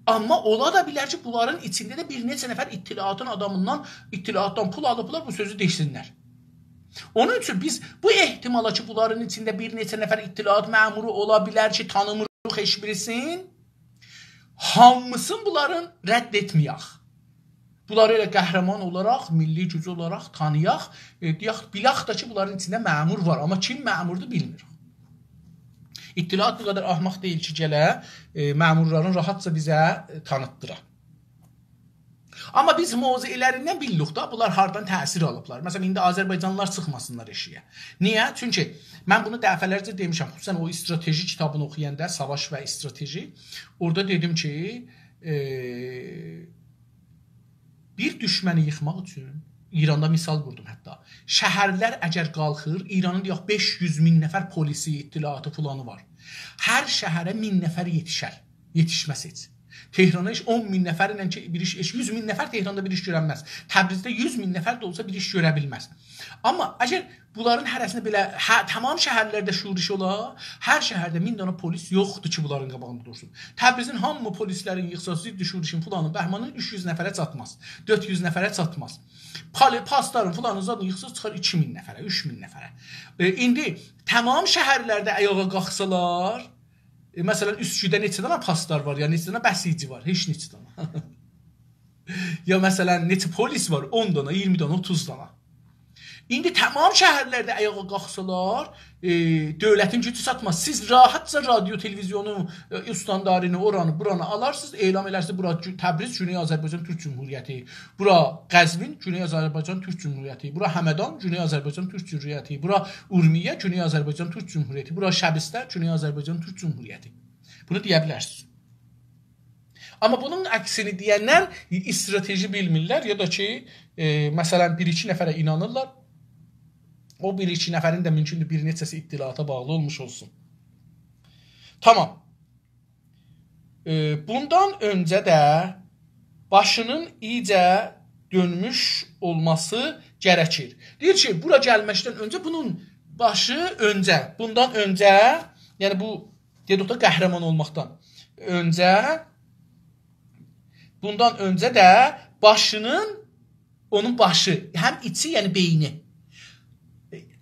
Amma ola da bilər ki, bunların içində də bir neçə nəfər ittilatdan pul alıblar, bu sözü deşsinlər. Onun üçün biz bu ehtimala ki, bunların içində bir neçə nəfər ittilat məmuru ola bilər ki, tanımırıq heç birisin, hamısını bunların rədd etməyək. Bunları elə qəhrəman olaraq, milli gücü olaraq tanıyaq, bilək da ki, bunların içində məmur var, amma kim məmurdur bilmirik. İttilat bu qədər ahmaq deyil ki, gələ məmurların rahatca bizə tanıtdıra. Amma biz mövzuələrindən bilirik da, bunlar hardan təsir alıblar. Məsələn, indi Azərbaycanlılar çıxmasınlar eşiyə. Niyə? Çünki mən bunu dəfələrcə demişəm, xüsusən o strateji kitabını oxuyanda, Savaş və Strateji, orada dedim ki, bir düşməni yıxmaq üçün, İranda misal qurdum hətta, şəhərlər əgər qalxır, İranın deyək 500 min nəfər polisi, ittilaatı filanı var. Hər şəhərə 1000 nəfər yetişməz heç. Tehrana 10 min nəfər ilə bir iş, 100 min nəfər Tehranda bir iş görənməz. Təbrizdə 100 min nəfər də olsa bir iş görə bilməz. Amma əgər bunların hərəsində belə tamam şəhərlərdə şuriş ola, hər şəhərdə 1000 dənə polis yoxdur ki, bunların qabağında dursun. Təbrizin hamı polislərin yığsası, şurişin filanın, Bəhmanın 300 nəfərə çatmaz. 400 nəfərə çatmaz. Pasların filanın zadını yığsası çıxar 2000 nəfərə, 3000 nəfərə. İndi tamam şəhərlərdə ayağa qalxsalar, məsələn, üstçüdə neçə dənə paslar var, ya neçə dənə bəsici var, heç neçə dənə. Ya məsələn, neçə polis var, 10 dənə, 20 dənə, 30 dənə. İndi tamam şəhərlərdə ayağa qalxsalar, dövlətin gücü çatmaz. Siz rahatca radio, televizyonu, üstandarını, oranı, buranı alarsınız, elan edersiniz, bura Təbriz, Güney Azərbaycan Türk Cumhuriyyəti, bura Qəzvin, Güney Azərbaycan Türk Cumhuriyyəti, bura Həmədan, Güney Azərbaycan Türk Cumhuriyyəti, bura Urmiyə, Güney Azərbaycan Türk Cumhuriyyəti, bura Şəbistə, Güney Azərbaycan Türk Cumhuriyyəti. Bunu deyə bilərsiniz. Amma bunun əksini deyənlər strateji bilmirlər, ya da ki, məsələn, 1-2 nəfərə inanırlar. O 1-2 nəfərin də mümkündür bir neçəsi ittilata bağlı olmuş olsun. Tamam. Bundan öncə də başının iyicə dönmüş olması gərəkir. Deyir ki, bura gəlməkdən öncə bunun başı bundan öncə, yəni bu dedik də qəhrəman olmaqdan öncə, bundan öncə də onun başı, həm içi, yəni beyni.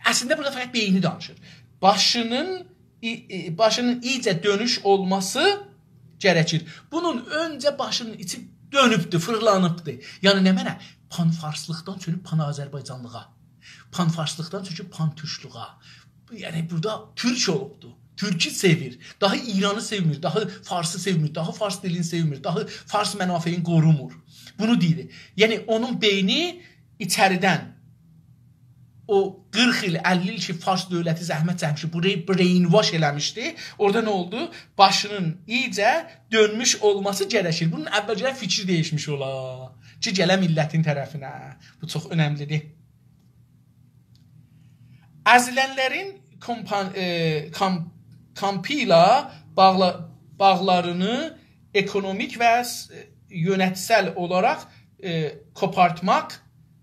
Əslində burada fəqət beyni danışır. Başının iyicə dönüş olması gərəkir. Bunun öncə başının içi dönübdür, fırlanıbdır. Yəni nə mənə? Panfarslıqdan çönüb pan-Azərbaycanlığa. Panfarslıqdan çönüb pan-türkluğa. Yəni burada türk olubdur. Türkü sevir. Daha İranı sevmir, daha Farsı sevmir, daha Fars dilini sevmir, daha Fars mənafeyini qorumur. Bunu deyir. Yəni onun beyni içəridən o 40 il, 50 il ki, Fars dövləti zəhmət çəkmişdi, burayı brainwash eləmişdi. Orada nə oldu? Başının iyicə dönmüş olması gərəkir. Bunun əvvəlcə fikri değişmiş ola. Ki, gələ millətin tərəfinə. Bu çox önəmlidir. Əzilənlərin kampı ilə bağlarını ekonomik və yönetsel olaraq kopartmaq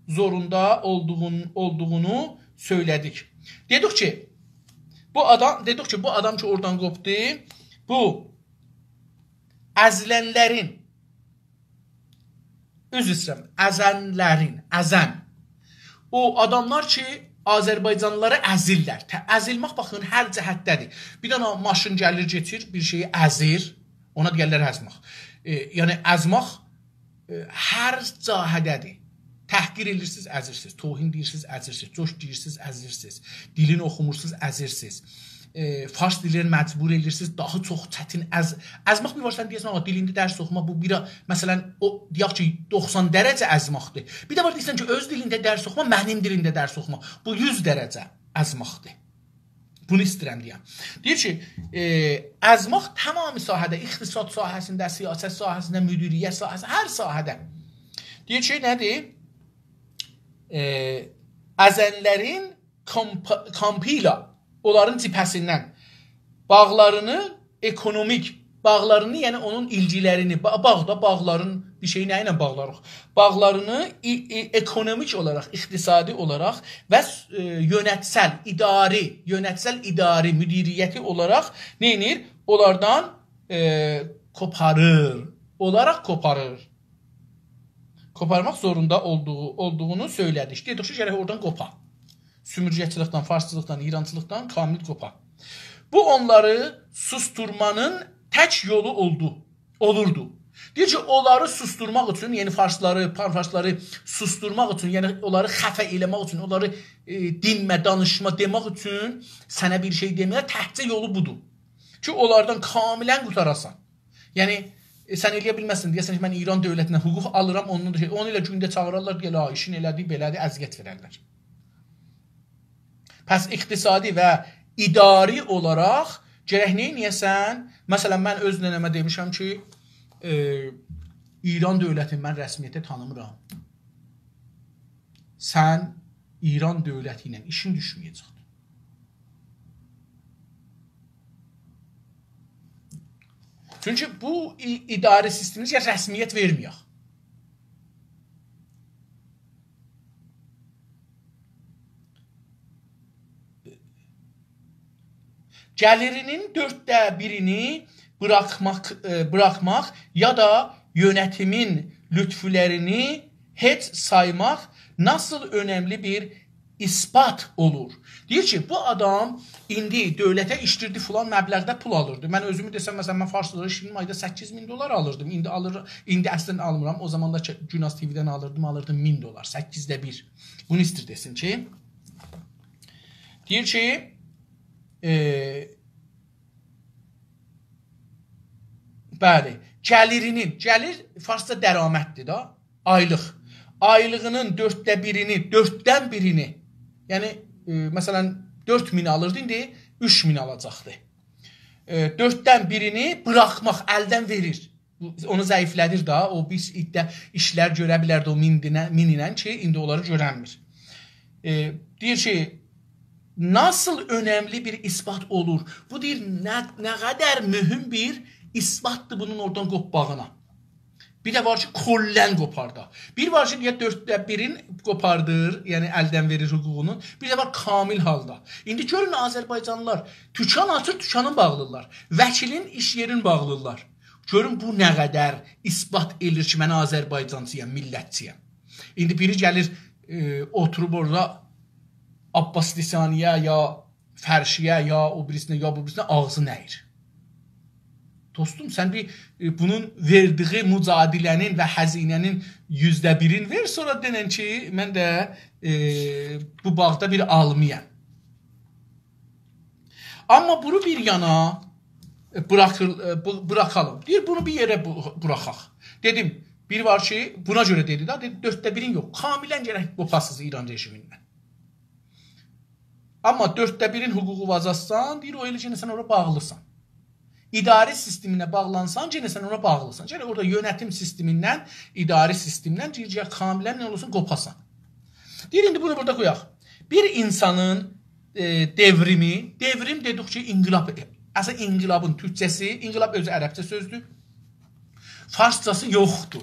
zorunda olduğunu söylədik. Dedik ki, bu adam ki oradan qopdu, bu əzilənlərin, əzən, o adamlar ki, Azərbaycanlıları əzirlər. Əzilmək baxın, hər cəhətdədir. Bir dənə maşın gəlir, geçir, bir şeyi əzir, ona deyirlər əzmək. Yəni, əzmək hər cəhədədir. Təhqir edirsiniz, əzirsiniz. Tohin deyirsiniz, əzirsiniz. Coş deyirsiniz, əzirsiniz. Dilini oxumursunuz, əzirsiniz. Fars dilini məcbur edirsiniz. Daha çox çətin əzmək bir varsan deyəsən, amma dilində dərs oxumaq bu bir, məsələn, deyək ki, 90 dərəcə əzməkdir. Bir də var deyirsən ki, öz dilində dərs oxumaq, mənim dilində dərs oxumaq. Bu 100 dərəcə əzməkdir. Bunu istəyirəm deyəm. Deyir ki, əzmək tamamı sahədə, iqtisad sahəsində, siyasət sahəsində, müdiriyyət sahəsində, hər sahədə. Deyir ki, nədir? Əzənlərin kampı ilə onların cibhəsindən bağlarını ekonomik, bağlarını, yəni onun ilgilərini, bağların bir şey nə ilə bağlarıq? Bağlarını ekonomik olaraq, iqtisadi olaraq və yönetsel idari, müdiriyyəti olaraq nə edir? Onlardan koparır. Koparmaq zorunda olduğunu söylədik. Dedik ki, gərək oradan qopa. Sümürcəçilikdən, farsçılıqdan, İrançılıqdan kamil qopa. Bu onları susturmanın tək yolu olurdu. Deyir ki, onları susturmaq üçün, yəni farsları susturmaq üçün, yəni onları xəfə eləmək üçün, onları dinmə, danışma demək üçün sənə bir şey deməyə təkcə yolu budur. Ki, onlardan kamilən qutarasan. Yəni, sən eləyə bilməzsən, deyəsən ki, mən İran dövlətinə hüquq alıram, onu ilə gündə çağırarlar, gəl, işin elədiyi belədir, əziyyət verərlər. Pəs iqtisadi və idari olaraq gərək neyniyəsən? Məsələn, mən öz nənəmə demişəm ki, İran dövlətini mən rəsmiyyətə tanımıram. Sən İran dövləti ilə işin düşməyəcəkdir. Çünki bu idarə sistemimizə rəsmiyyət verməyək. Gəlirinin 1/4 bırakmaq ya da yönetimin lütfülərini heç saymaq nasıl önəmli bir ispat olur. Deyir ki, bu adam indi dövlətə işdirdi filan məbləğdə pul alırdı. Mən özümü desəm, məsələn, mən Farslılara işim ayda 8.000 dolar alırdım. İndi əslən almıram. O zaman da Günas TV-dən alırdım 1.000 dolar. 8'də 1. Bunu istir desin ki. Deyir ki, bəli, gəlir Farsda dəramətdir da, aylıq. Aylığının 4'dən birini, yəni, məsələn, 4.000 alırdı, indi 3.000 alacaqdı. 4'dən birini bıraxmaq, əldən verir. Onu zəiflədir da, o biz işlər görə bilərdi o min ilə ki, indi onları görənmir. Deyir ki, nasıl önəmli bir ispat olur? Bu deyir, nə qədər mühüm bir isbatdır bunun oradan qopbağına. Bir də var ki, kollən qoparda. Bir var ki, 4'dən qopardır, yəni əldən verir hüququnu. Bir də var kamil halda. İndi görün Azərbaycanlılar, tükan açır, tükanın bağlırlar. Vəkilin iş yerin bağlırlar. Görün bu nə qədər isbat edir ki, mən Azərbaycancıyam, millətçiyəm. İndi biri gəlir, oturub orada Abbas Lisaniyə, ya Fərşiyə, ya o birisinə, ya bu birisinə ağzı nəyir. Dostum, sən bir bunun verdiği mücadilənin və həzinənin 100%'in ver, sonra denən ki, mən də bu bağda bir almıyam. Amma bunu bir yana bırakalım. Deyir, bunu bir yerə bıraxaq. Dedim, bir var ki, buna görə dedi da, 4'də 1'in yox. Kamilən gərək qopasız İran rejimindən. Amma 4'də 1'in hüququ vazassan, deyir, o elə ki, sən oraya bağlısan. İdari sisteminə bağlansan, yenə sən ona bağlısan. Yəni, orada yönetim sistemindən, idari sistemdən, kamilən nə olursun, qopasan. Deyir, indi bunu burada qoyaq. Bir insanın devrim dedikçe inqilab, əslən inqilabın türkçəsi, inqilab özü ərəbcə sözdür, farscası yoxdur.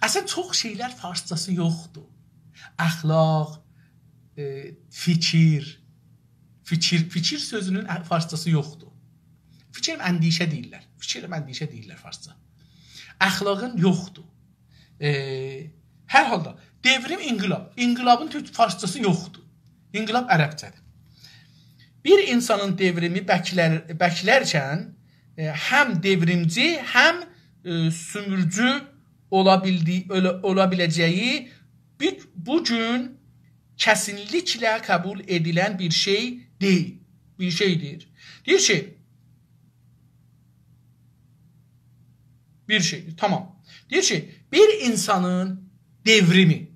Əslən çox şeylər farscası yoxdur. Əxlaq, fikir sözünün farscası yoxdur. Fikir əndişə deyirlər. Fikir əndişə deyirlər farsca. Əxlaqın yoxdur. Hər halda devrim inqilab. İnqilabın farscası yoxdur. İnqilab ərəbcədir. Bir insanın devrimi bəklərkən həm devrimci, həm sümürcü ola biləcəyi bu gün kesinlikle kabul edilen bir şey değil. Bir şeydir. Deyir ki, tamam. Deyir ki, bir insanın devrimi,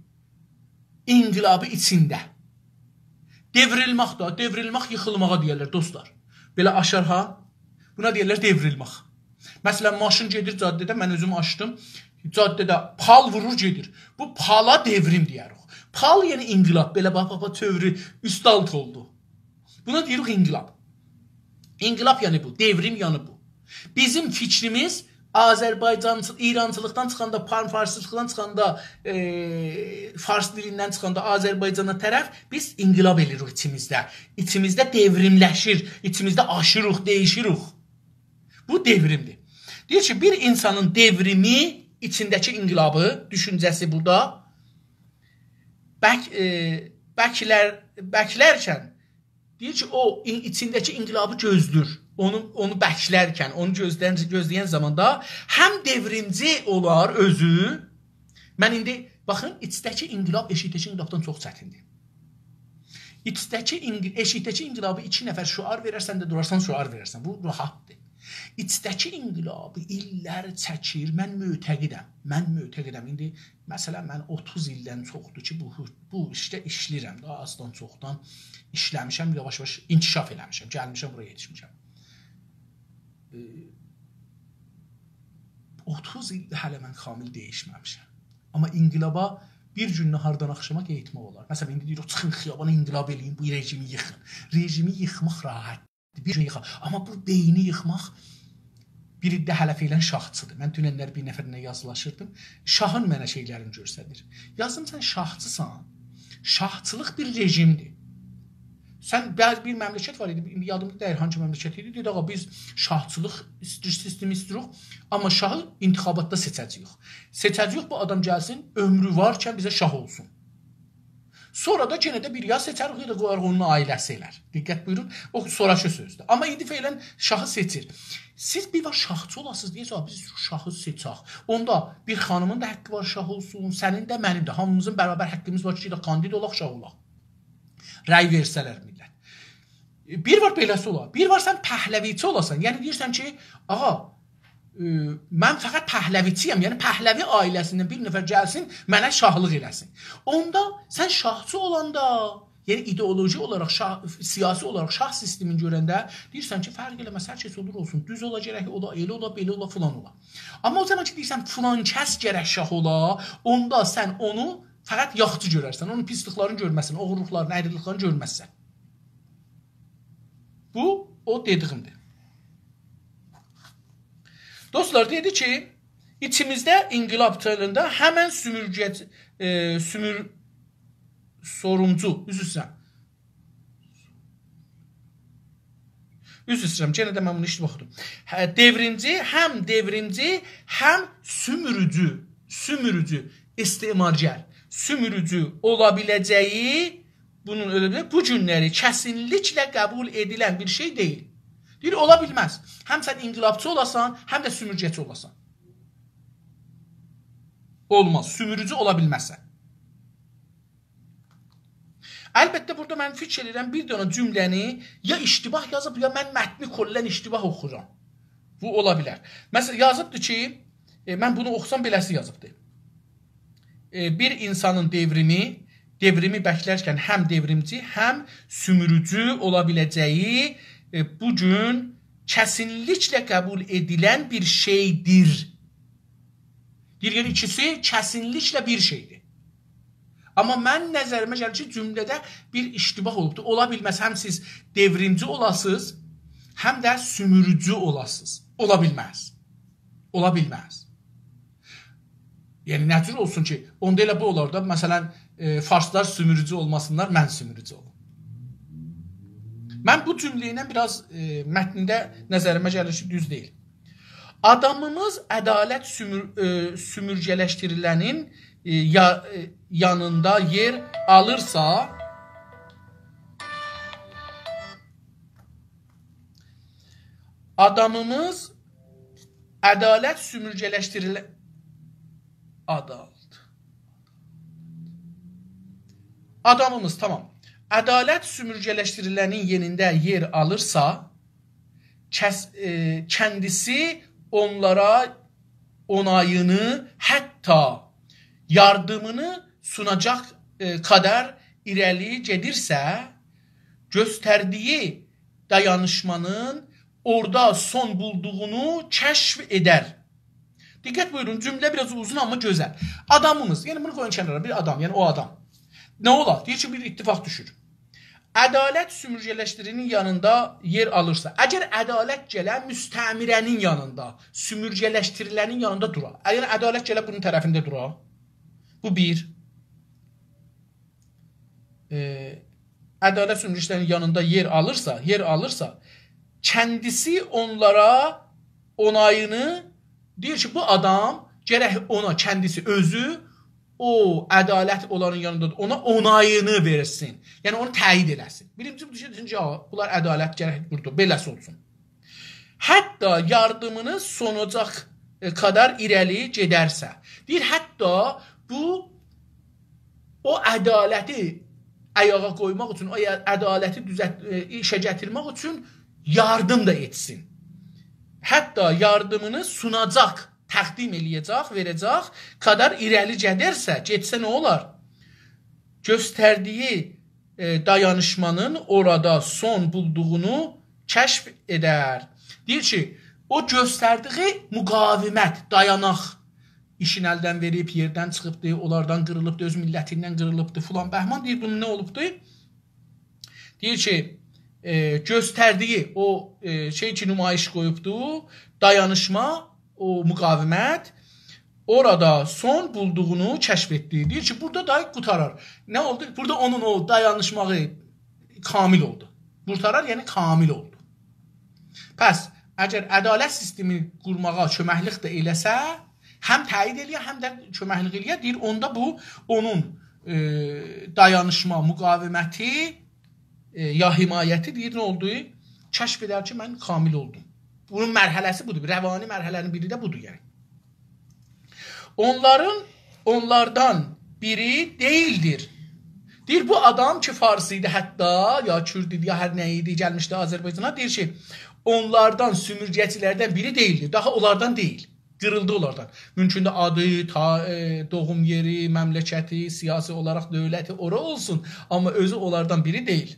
inqilabı içində. Devrilmək yıxılmağa deyirlər, dostlar. Belə aşar ha? Buna deyirlər devrilmək. Məsələn, maşın gedir caddədə, mən özüm açdım. Caddədə pal vurur gedir. Bu pala devrim deyərik. Pal yəni inqilab, belə baba tövrü üstalt oldu. Buna deyirik inqilab. İnqilab yəni bu, devrim yəni bu. Bizim fikrimiz İrancılıqdan çıxanda, Farslıqdan çıxanda, Fars dilindən çıxanda Azərbaycana tərəf biz inqilab edirik içimizdə. İçimizdə devrimləşir, içimizdə aşırıq, değişirik. Bu devrimdir. Deyir ki, bir insanın devrimi, içindəki inqilabı, düşüncəsi burada bəklərkən deyir ki, o içindəki inqilabı gözlür. Onu bəklərkən, onu gözləyən zamanda həm devrimci olar özü. Mən indi, baxın, içdəki inqilab eşitdəki inqilabdan çox çətindir. Eşitdəki inqilabı 2 nəfər şüar verərsən də durarsan şüar verərsən. Bu rahatdır. İçdəki inqilabı illər çəkir. Mən mötəqidəm. İndi məsələn mən 30 ildən çoxdur ki, bu işdə işləyirəm. Daha azdan çoxdan işləmişəm, yavaş-yavaş inkişaf eləmişəm, gəlmişəm buraya yetişmişəm. 30 ildə hələ mən kamil değişməmişəm. Amma inqilaba bir gün nahardan axşama getmək olar. Məsələn, indi deyir, çıxın xiyabana inqilab eləyin, bu rejimi yıxın. Rejimi yıxmaq rahatdır, bir gün yıxaq. Amma bu beyni yıxmaq bir də hələ feylən şahçıdır. Mən dünənlər bir nəfərlə yazılaşırdım. Şahın mənə şeylərini göstərir. Yazdım, sən şahçısan. Şahçılıq bir rejimdir. Sən bir məmləkət var idi, yadımda deyir hangi məmləkət idi. Dedi, ağa biz şahçılıq sistemi istəyirik, amma şahı intixabatda seçəcəyik. Seçəcəyik, bu adam gəlsin, ömrü varkən bizə şah olsun. Sonra da yenə də bir ya seçərik, ya da qoyarıq onun ailəsi elər. Diqqət buyurun, o sonraki sözdür. Amma indi feylən şahı seçir. Siz bir var şahçı olasınız deyəcək, biz şahı seçək. Onda bir xanımın da haqqı var şah olsun, sənin də, mənim də. Hamımızın bərabər haqqımız var ki, kandid olaq, şah olaq. Rəy versələr millət. Bir var beləsi olar. Bir var sən pəhləviçi olasan. Yəni deyirsən ki, ağa, mən fəqət pəhləviçiyəm. Yəni pəhləvi ailəsindən bir nəfər gəlsin, mənə şahlıq eləsin. Onda sən şahçı olanda, yəni ideoloji olaraq, siyasi olaraq şah sistemini görəndə deyirsən ki, fərq eləməz, hər şey olur olsun. Düz ola gərək, o da elə ola, belə ola, filan ola. Amma o zaman ki, deyirsən, filan kəs gərək şah ola, onda sən onu fəqət yaxçı görərsən, onun pisliklərini görməzsən, oğurluqlarını, əyriliklərini görməzsən. Bu, o dediyimdir. Dostlar, dedi ki, içimizdə inqilab çağında həmən sorumcu, üzr istəyirəm, yenə də mən bunu işləyib oxudum. Devrimci, həm sümürücü, istimargər, sümürücü ola biləcəyi, bu günləri kəsinliklə qəbul edilən bir şey deyil. Deyir, ola bilməz. Həm sən inqilabçı olasan, həm də sümürgəçi olasan. Olmaz, sümürücü ola bilməzsən. Əlbəttə, burada mən fikir edirəm, bir dənə cümləni ya iştibah yazıb, ya mən mətni kollən iştibah oxuram. Bu ola bilər. Məsələn, yazıbdır ki, mən bunu oxusam beləsi yazıbdır. Bir insanın devrimi bəklərkən həm devrimci, həm sümürücü ola biləcəyi bugün kəsinliklə qəbul edilən bir şeydir. Deyir, ikisi kəsinliklə bir şeydir. Amma mən nəzərimə gəlir ki, cümlədə bir iştibah olubdur. Ola bilməz, həm siz devrimci olasınız, həm də sümürücü olasınız. Ola bilməz. Ola bilməz. Yəni, nəcür olsun ki, onda elə bu olar da, məsələn, farslar sümürücü olmasınlar, mən sümürücü olum. Mən bu cümlə ilə biraz mətnində nəzərimə gəlir ki, düz deyil. Adamımız ədalət sümürgələşdirilənin yanında yer alırsa, adamımız ədalət sümürgələşdirilən adamımız, tamam. Ədalət sümürgələşdirilənin yerində yer alırsa, kəndisi onlara onayını, hətta yardımını sunacaq qədər irəli gedirsə, göstərdiyi dayanışmanın orada son bulduğunu kəşf edər. Diqqət buyurun, cümlə biraz uzun amma gözəl. Adamımız, yəni bunu qoyun kənara, bir adam, yəni o adam. Nə olar? Deyir ki, bir ittifaq düşür. Ədalət sümürgələşdirinin yanında yer alırsa, əgər ədalət gələ müstəmirənin yanında, sümürgələşdirilənin yanında dura. Əgər ədalət gələ bunun tərəfində dura. Bu bir. Ədalət sümürgələşdirinin yanında yer alırsa, kəndisi onlara onayını, deyir ki, bu adam gərək ona kəndisi özü o ədalət onların yanında ona onayını versin. Yəni onu təyid eləsin. Birinci düşünün ki, bunlar ədalət gərək burada, beləsi olsun. Hətta yardımını sonacaq qədər irəli gedərsə. Deyir, hətta bu o ədaləti ayağa qoymaq üçün, o ədaləti işə gətirmək üçün yardım da etsin. Hətta hətta yardımını sunacaq, təqdim eləyəcək, verəcək, qədər irəli getsə nə olar? Göstərdiyi dayanışmanın orada son bulduğunu kəşf edər. Deyir ki, o göstərdiyi müqavimət, dayanaq, işin əldən verib, yerdən çıxıbdır, onlardan qırılıbdır, öz millətindən qırılıbdır, filan bəhman. Deyir, bunun nə olubdur? Deyir ki, göstərdiyi o şey ki, nümayiş qoyubdur, dayanışma, o müqavimət, orada son bulduğunu kəşf etdi. Deyir ki, burada da qutarar. Nə oldu? Burada onun o dayanışmağı kamil oldu. Qurtarar, yəni kamil oldu. Pəs, əgər ədalət sistemi qurmağa köməklik də eləsə, həm təyid eləyə, həm də köməklik eləyə, deyir, onda bu, onun dayanışma, müqaviməti, ya himayəti, deyir, nə oldu? Kəşf edər ki, mən kamil oldum. Bunun mərhələsi budur, rəvani mərhələnin biri də budur, yəni. Onlardan biri deyildir. Deyir, bu adam ki, Fars idi hətta, ya Kürd idi, ya hər nə idi, gəlmişdi Azərbaycana, deyir ki, onlardan, sümürgəçilərdən biri deyildir. Daha onlardan deyil. Qırıldı onlardan. Mümkün də adı, doğum yeri, məmləkəti, siyasi olaraq dövləti ora olsun, amma özü onlardan biri deyil.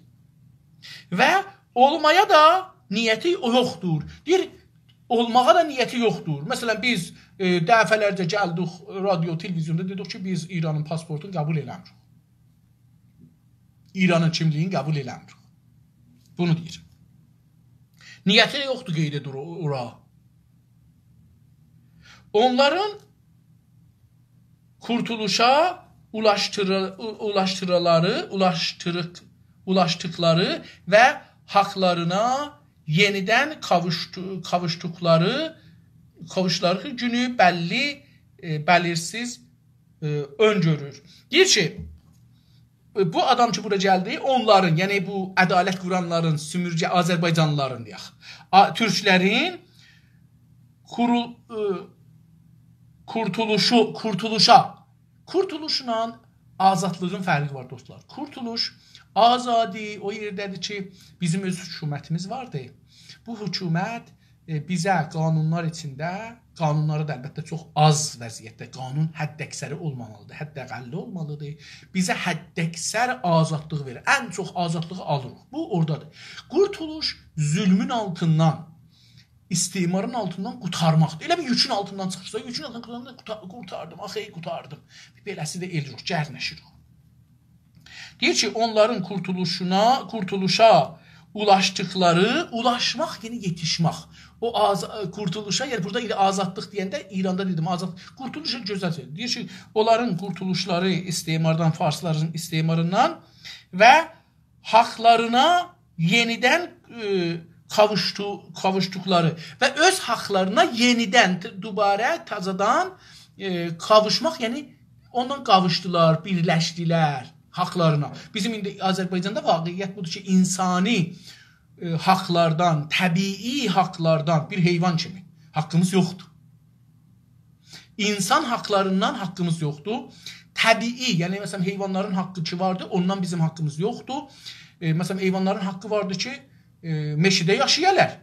Və olmaya da niyyəti yoxdur. Deyir, olmağa da niyyəti yoxdur. Məsələn, biz dəfələrcə gəldik radio, televizyonda dedik ki, biz İranın pasportunu qəbul eləmirik. İranın kimliyini qəbul eləmirik. Bunu deyir. Niyyəti yoxdur qeyd edir ora. Onların kurtuluşa ulaştıqları və haqlarına yenidən kavuşları günü bəlirsiz öngörür. Deyir ki, bu adam ki, bura gəldi, onların, yəni bu ədalət quranların, sümürgə Azərbaycanlıların deyək, türklərin kurtuluşla azadlığın fərqi var, dostlar. Kurtuluş, azadi o yerdədir ki, bizim öz hökumətimiz vardır. Bu hökumət bizə qanunlar içində, qanunları da əlbəttə çox az vəziyyətdə, qanun həddəksəri olmalıdır, həddəqəlli olmalıdır. Bizə həddəksər azadlıq verir. Ən çox azadlığı alırıq. Bu oradadır. Qurtuluş zülmün altından, istimarın altından qurtarmaqdır. Elə bir yükün altından çıxırsa, yükün altından qurtardım, axey, qurtardım. Beləsi də elirik, gərnəşirik. Deyir ki, onların kurtuluşa ulaşmaq, yəni yetişmək. O kurtuluşa, yəni burada azadlıq deyəndə, İranda dedim, kurtuluşa gözəl. Deyir ki, onların kurtuluşları istimardan, farsların istimarından və haqlarına yenidən kavuşduqları və öz haqlarına yenidən, dubarə, tazadan kavuşmaq, yəni ondan qavuşdular, birləşdilər haqlarına. Bizim indi Azərbaycanda vaqiyyət budur ki, insani haqlardan, təbii haqlardan bir heyvan kimi haqqımız yoxdur. İnsan haqlarından haqqımız yoxdur. Təbii, yəni məsələn heyvanların haqqı ki vardır, ondan bizim haqqımız yoxdur. Məsələn heyvanların haqqı vardır ki, meşədə yaşayarlar.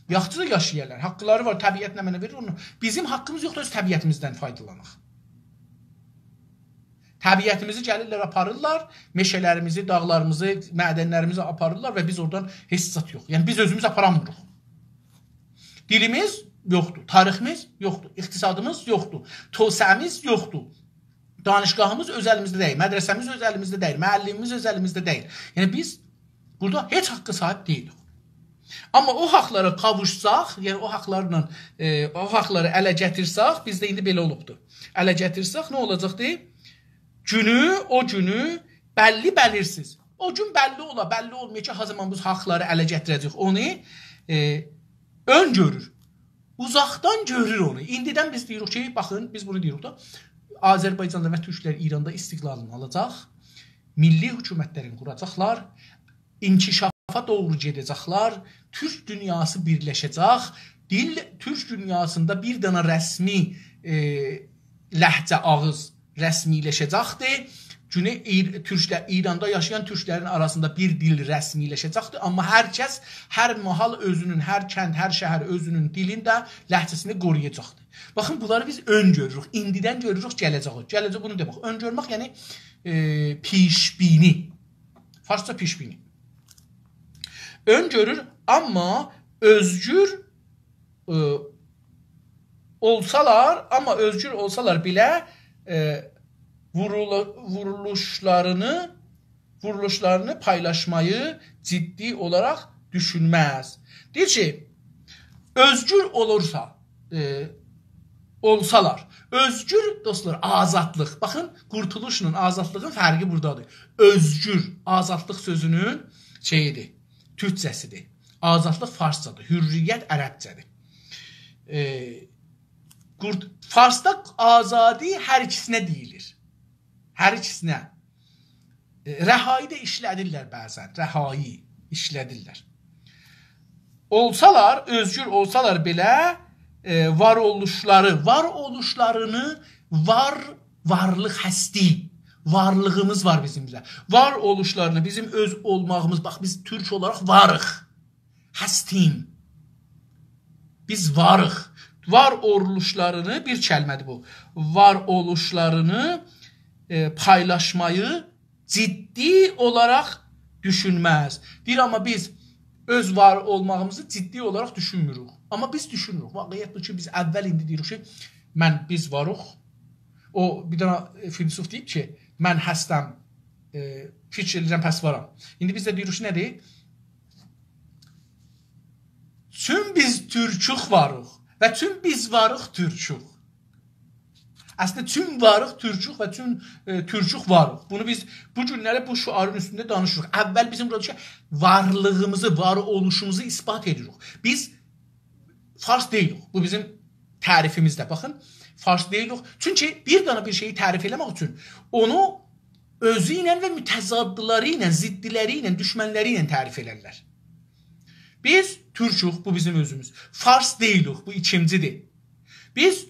Yaxçı da yaşayarlar. Haqqları var, təbiət nə mənə verir onu. Bizim haqqımız yoxdur, öz təbiətimizdən faydalanaq. Təbiətimizi gəlirlər, aparırlar, meşələrimizi, dağlarımızı, mədənlərimizi aparırlar və biz oradan heç zat yox. Yəni biz özümüz aparamırıq. Dilimiz yoxdur, tariximiz yoxdur, iqtisadımız yoxdur, tosəmiz yoxdur. Danışqahımız öz əlimizdə deyil, mədrəsəmiz öz əlimizdə deyil, müəllimimiz öz əlimizdə deyil. Yəni biz burada heç haqqı sahib deyilik. Amma o haqlara qavuşsaq, yəni o haqları ələ gətirsək, bizdə indi belə olubdur. Ələ gətirsək, nə olacaqdır? O günü bəlli bəlirsiz. O gün bəlli ola, bəlli olmuyor ki, zaman biz haqları ələ gətirəcək. Onu öngörür. Uzaqdan görür onu. İndidən biz deyirik ki, baxın, biz bunu deyirik da, Azərbaycanda və Türklər İranda istiqlalını alacaq, milli hökumətlərini quracaqlar, inkişafa doğru gedəcəklər, Türk dünyası birləşəcək, Türk dünyasında bir dənə rəsmi ləhcə ağız rəsmiləşəcəkdir. günü türklər, İranda yaşayan türklərin arasında bir dil rəsmiləşəcəkdir. Amma hər kəs, hər mahal özünün, hər kənd, hər şəhər özünün dilində ləhcəsini qoruyacaqdır. Baxın, bunları biz öngörürük. İndidən görürük gələcəyi. Gələcək bunu demək. Öngörmək yəni pişbini. Farsça pişbini. Öngörür, amma özgür olsalar belə vuruluşlarını paylaşmayı ciddi olaraq düşünməz. Deyir ki, özgür olsalar, özgür dostlar, azadlıq. Baxın, qurtuluşla azadlığın fərqi buradadır. Özgür, azadlıq sözünün şeyidir, türkcəsidir. Azadlıq farscadır, hürriyyət ərəbcədir. Farsda azadi hər ikisinə deyilir. Hər ikisinə. Rəhai də işlədirlər bəzən. Rəhai işlədirlər. Olsalar, özgür olsalar belə varlıq həsti. Varlığımız var bizimlə. Var oluşlarını, bizim öz olmağımız, bax biz türk olaraq varıq. Həstin. Biz varıq. Var oluşlarını, bir kəlmədir bu, var oluşlarını paylaşmayı ciddi olaraq düşünməz. Deyir, amma biz öz var olmağımızı ciddi olaraq düşünmürük. Amma biz düşünürük. Vaqiyyət bu ki, biz əvvəl indi deyirik ki, biz varıq. O, bir dənə filosof deyib ki, mən həstəm, fikir edirəm, pəs varam. İndi biz də deyirik ki, nədir? Tüm biz türkük varıq. Və tüm biz varıq türkük. Əslində tüm varıq türkük və tüm türkük varıq. Bunu biz bu günləri bu şuarın üstündə danışırıq. Əvvəl bizim burada varlığımızı, var oluşumuzu ispat edirik. Biz fars deyilik. Bu bizim tərifimizdə. Baxın, fars deyilik. Çünki bir dana bir şeyi tərif eləmək üçün onu özü ilə və mütəzadları ilə, ziddiləri ilə, düşmənləri ilə tərif elərlər. Biz türkük, bu bizim özümüz. Fars deyilik, bu ikincidir. Biz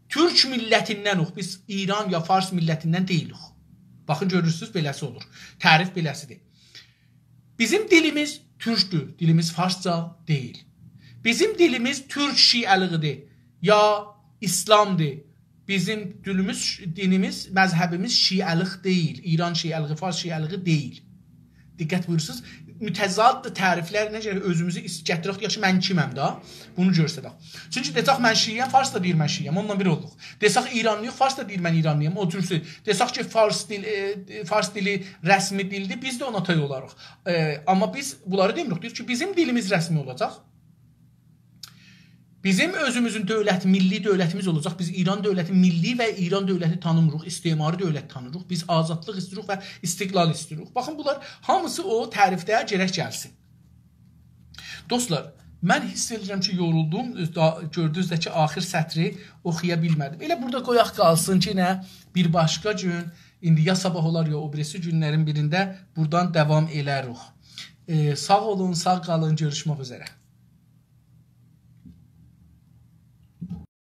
türk millətindenik, biz İran ya Fars millətindən deyilik. Baxın, görürsünüz, beləsi olur. Tərif beləsidir. Bizim dilimiz türkdür, dilimiz farsca deyil. Bizim dilimiz türk şiəliğidir ya İslamdır. Bizim dinimiz, məzhəbimiz şiəliq deyil. İran şiəliği, Fars şiəliği deyil. Diqqət buyursunuz. Mütəzad təriflər necə özümüzü gətirək, yaxşı mən kiməm da, bunu görsədək. Çünki desək mən şiiyəm, Fars da deyir mən şiiyəm, onunla bir olduq. Desək İranlıyıq, Fars da deyir mən İranlıyım, o türkçü. Desək ki Fars dili rəsmi dildir, biz də ona tay olarıq. Amma biz bunları demirik, deyir ki bizim dilimiz rəsmi olacaq. Bizim özümüzün dövləti, milli dövlətimiz olacaq. Biz İran dövləti milli və İran dövləti tanımırıq, istimari dövlət tanırıq. Biz azadlıq istəyirik və istiqlal istəyirik. Baxın, bunlar hamısı o tərifdə gərək gəlsin. Dostlar, mən hiss edirəm ki, yoruldum. Gördünüz də ki, axır sətri oxuya bilmədim. Elə burada qoyaq qalsın ki, bir başqa gün, indi ya sabah olar ya o birisi günlərin birində buradan davam elərik. Sağ olun, sağ qalın, görüşmək üzərə.